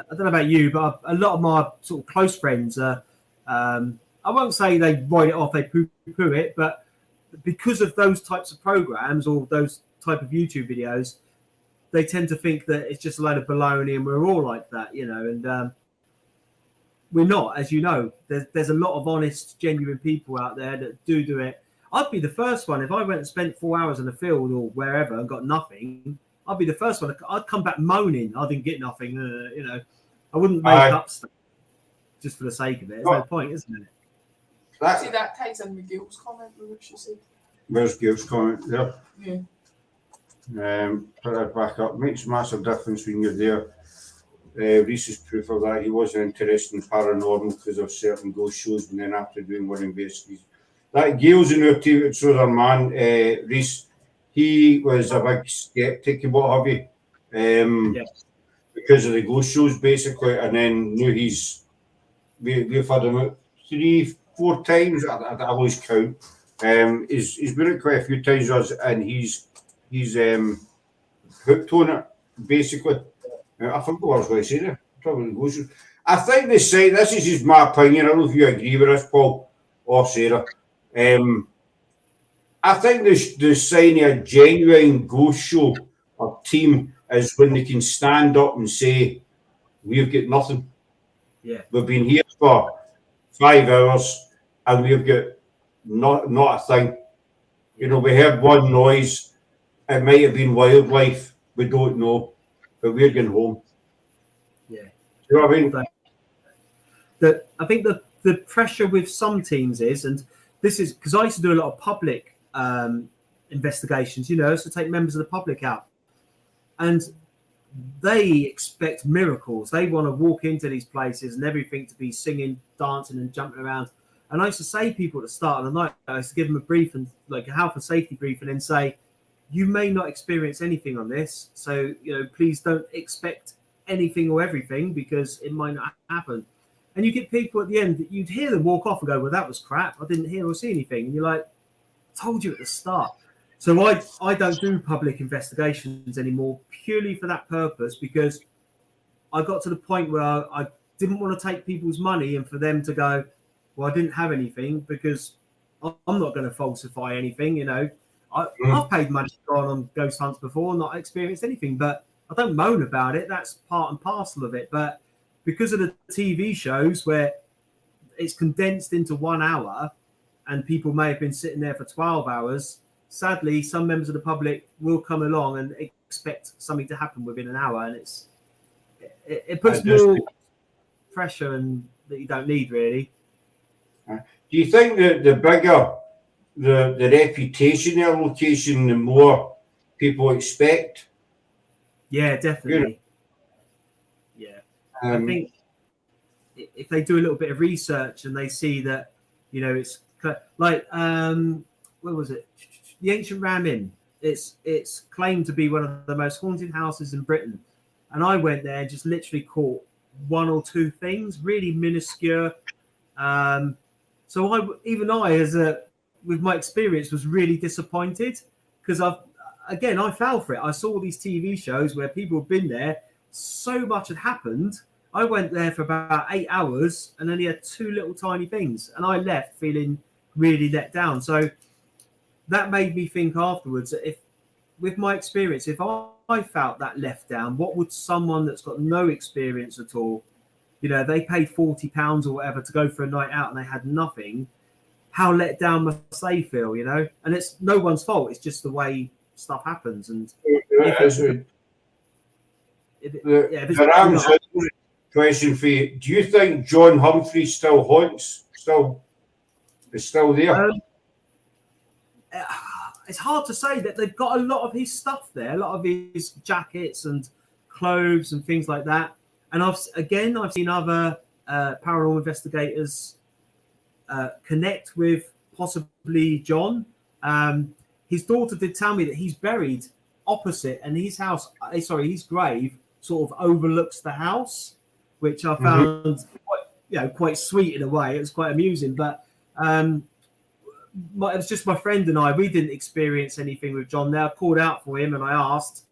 don't know about you, but a lot of my sort of close friends, I won't say they write it off, they poo-poo it, but because of those types of programs or those type of YouTube videos, they tend to think that it's just a load of baloney and we're all like that, you know, and we're not, as you know. There's a lot of honest, genuine people out there that do it. I'd be the first one, if I went and spent 4 hours in the field or wherever and got nothing, I'd be the first one. I'd come back moaning. I didn't get nothing. You know, I wouldn't make up stuff just for the sake of it. There's no point, isn't it? See, that ties in with Gail's comment, what she said. Where's Gail's comment there? Yeah. Put that back up. Makes a massive difference when you're there. Reese's proof of that. He wasn't interested in paranormal because of certain ghost shows, and then after doing one investigation. That Gail's in our team, it's other man, Reese. he was a big skeptic and what have you, Yeah. because of the ghost shows basically, and then we've had him out 3-4 times. I lose count. He's been out quite a few times with us, and he's hooked on it basically. I forgot what I was going to say there. Probably the ghost shows. I think the sign. This is just my opinion. I don't know if you agree with this, Paul or Sarah. I think the sign of a genuine ghost show or team is when they can stand up and say, "We've got nothing. Yeah. We've been here for 5 hours and we've got not a thing. You know, we heard one noise. It might have been wildlife. We don't know, but we're going home." Yeah. You know what I mean? I think the pressure with some teams is, and this is because I used to do a lot of public investigations, you know, so take members of the public out, and they expect miracles. They want to walk into these places and everything to be singing, dancing, and jumping around. And I used to say to people at the start of the night, I used to give them a brief and like a health and safety brief, and then say, you may not experience anything on this, so you know, please don't expect anything or everything because it might not happen. And you get people at the end that you'd hear them walk off and go, well, that was crap. I didn't hear or see anything. And you're like, I told you at the start. So I don't do public investigations anymore purely for that purpose, because I got to the point where I didn't want to take people's money and for them to go, well, I didn't have anything, because I'm not going to falsify anything. You know, I've paid money to go on ghost hunts before and not experienced anything, but I don't moan about it. That's part and parcel of it. But because of the TV shows where it's condensed into 1 hour and people may have been sitting there for 12 hours, sadly, some members of the public will come along and expect something to happen within an hour. And it puts more pressure and that you don't need, really. Do you think that the bigger the reputation of a location, the more people expect? Yeah, definitely. Yeah. I think if they do a little bit of research and they see that, you know, it's like, where was it? The Ancient Ram Inn. It's claimed to be one of the most haunted houses in Britain. And I went there and just literally caught one or two things, really minuscule. So with my experience, was really disappointed, because I fell for it. I saw these TV shows where people have been there, so much had happened. I went there for about 8 hours and only had two little tiny things, and I left feeling really let down. So that made me think afterwards that with my experience, if I felt that left down, what would someone that's got no experience at all, you know, they paid £40 or whatever to go for a night out and they had nothing, how let down must they feel, you know? And it's no one's fault. It's just the way stuff happens. And question for you: do you think John Humphrey still haunts? Is still there? It's hard to say. That they've got a lot of his stuff there, a lot of his jackets and clothes and things like that. And I've seen other paranormal investigators connect with possibly John. His daughter did tell me that he's buried opposite, and his grave sort of overlooks the house, which I found quite sweet in a way. It was quite amusing, but it was just my friend and I. We didn't experience anything with John there. I called out for him and I asked,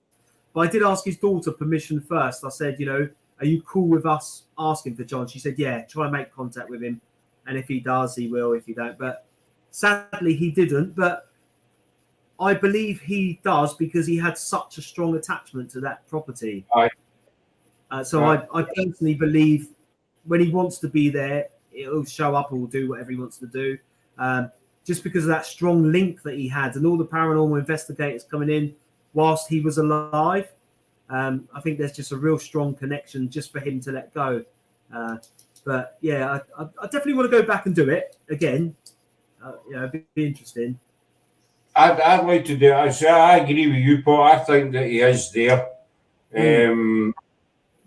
but I did ask his daughter permission first. I said, you know, are you cool with us asking for John? She said, yeah, try and make contact with him. And if he does, he will. If he don't. But sadly, he didn't. But I believe he does because he had such a strong attachment to that property. I personally believe when he wants to be there, he'll show up or will do whatever he wants to do. Just because of that strong link that he had and all the paranormal investigators coming in whilst he was alive. I think there's just a real strong connection just for him to let go. But yeah, I definitely want to go back and do it again. It'd be interesting. I'd like to do it. I agree with you, Paul. I think that he is there.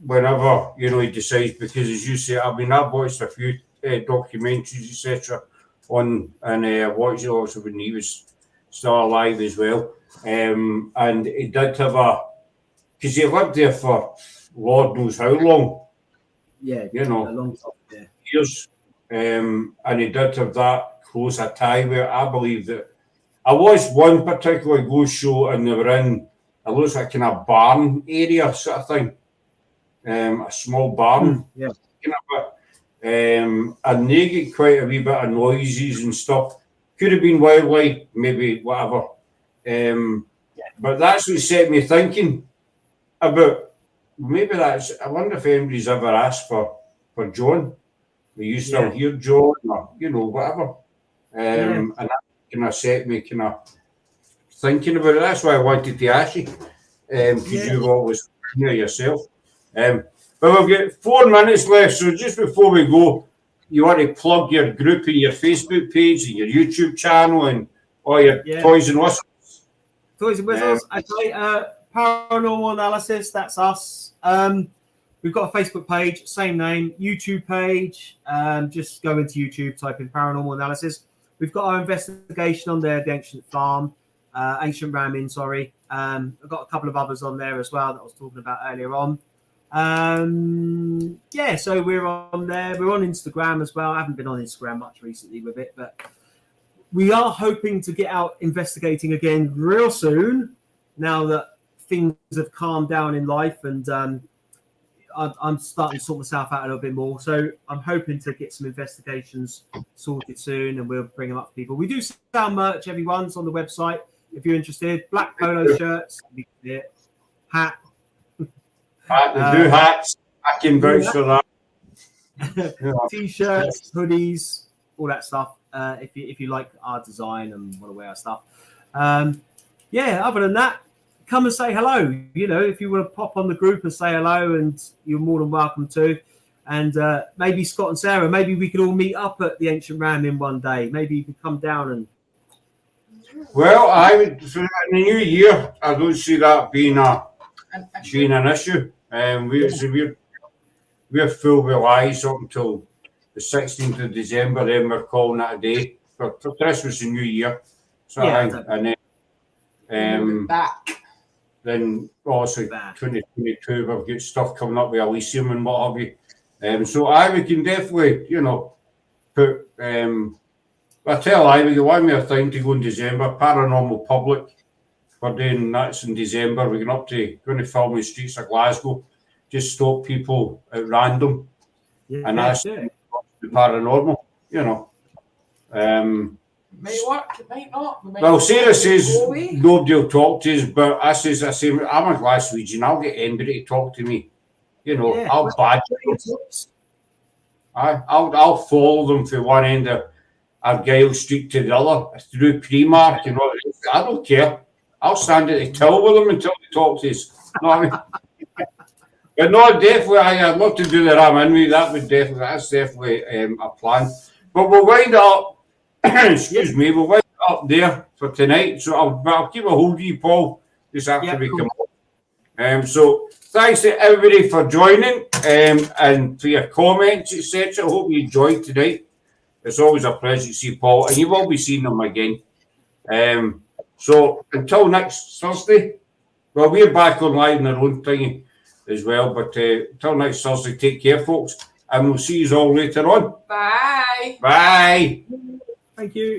Whenever, you know, he decides, because as you say, I've watched a few documentaries, etc. on, and watched it also when he was still alive as well. And he did have because he lived there for Lord knows how long, Yeah, you know, a long time. Yeah. years. And he did have that close a tie where I believe that I watched one particular ghost show and they were in, it looks like kind of barn area sort of thing, a small barn. Yeah. Kind of and they get quite a wee bit of noises and stuff. Could have been wildlife, maybe whatever. But that's what set me thinking about maybe that's. I wonder if anybody's ever asked for John. Are you still here, John? Or whatever. And that kind of set me kind of thinking about it. That's why I wanted to ask you, because you've always been here yourself. But we've got 4 minutes left, so just before we go, you want to plug your group and your Facebook page and your YouTube channel and all your toys and whistles. Toys and whistles. Okay. Paranormal Analysis. That's us. We've got a Facebook page, same name. YouTube page. Just go into YouTube, type in Paranormal Analysis. We've got our investigation on there, the Ancient Farm, Ancient Ramin. Sorry. I've got a couple of others on there as well that I was talking about earlier on. So we're on there. We're on Instagram as well. I haven't been on Instagram much recently with it, but we are hoping to get out investigating again real soon now that things have calmed down in life, and I'm starting to sort myself out a little bit more. So I'm hoping to get some investigations sorted soon, and we'll bring them up to people. We do sell merch, everyone's on the website if you're interested. Black polo shirts, hat. They do hats. I can vouch for that. T-shirts, hoodies, all that stuff. If you like our design and want to wear our stuff. Other than that, come and say hello. If you want to pop on the group and say hello, and you're more than welcome to. And maybe Scott and Sarah, maybe we could all meet up at the Ancient Ramin one day. Maybe you can come down and. Well, I would in the new year. I don't see that being an issue. We're full with lies up until the 16th of December. Then we're calling it a day for Christmas and New Year. And then then obviously 2022 we've got stuff coming up with Elysium and what have you. So we can definitely put. I tell we got one more thing to go in December. Paranormal Public. We're doing that's in December. We're going to film in the streets of Glasgow. Just stop people at random and ask them the paranormal. Might work, it might not. Well, Sarah says nobody will talk to us, but I say I'm a Glaswegian. I'll get anybody to talk to me. I'll badge them. I'll follow them from one end of Argyle Street to the other through Primark. I don't care. I'll stand at the till with them until they talk to us. You know what I mean? But no, definitely, I'd love to do the Ramin. That's definitely a plan. But we'll wind up. We'll wind up there for tonight. So I'll keep a hold of you, Paul, just after we come on. So thanks to everybody for joining and for your comments, etc. I hope you enjoyed tonight. It's always a pleasure to see Paul, and you will be seeing him again. So until next Thursday, well, we're back online in our own thingy as well. But until next Thursday, take care, folks, and we'll see you all later on. Bye. Bye. Thank you.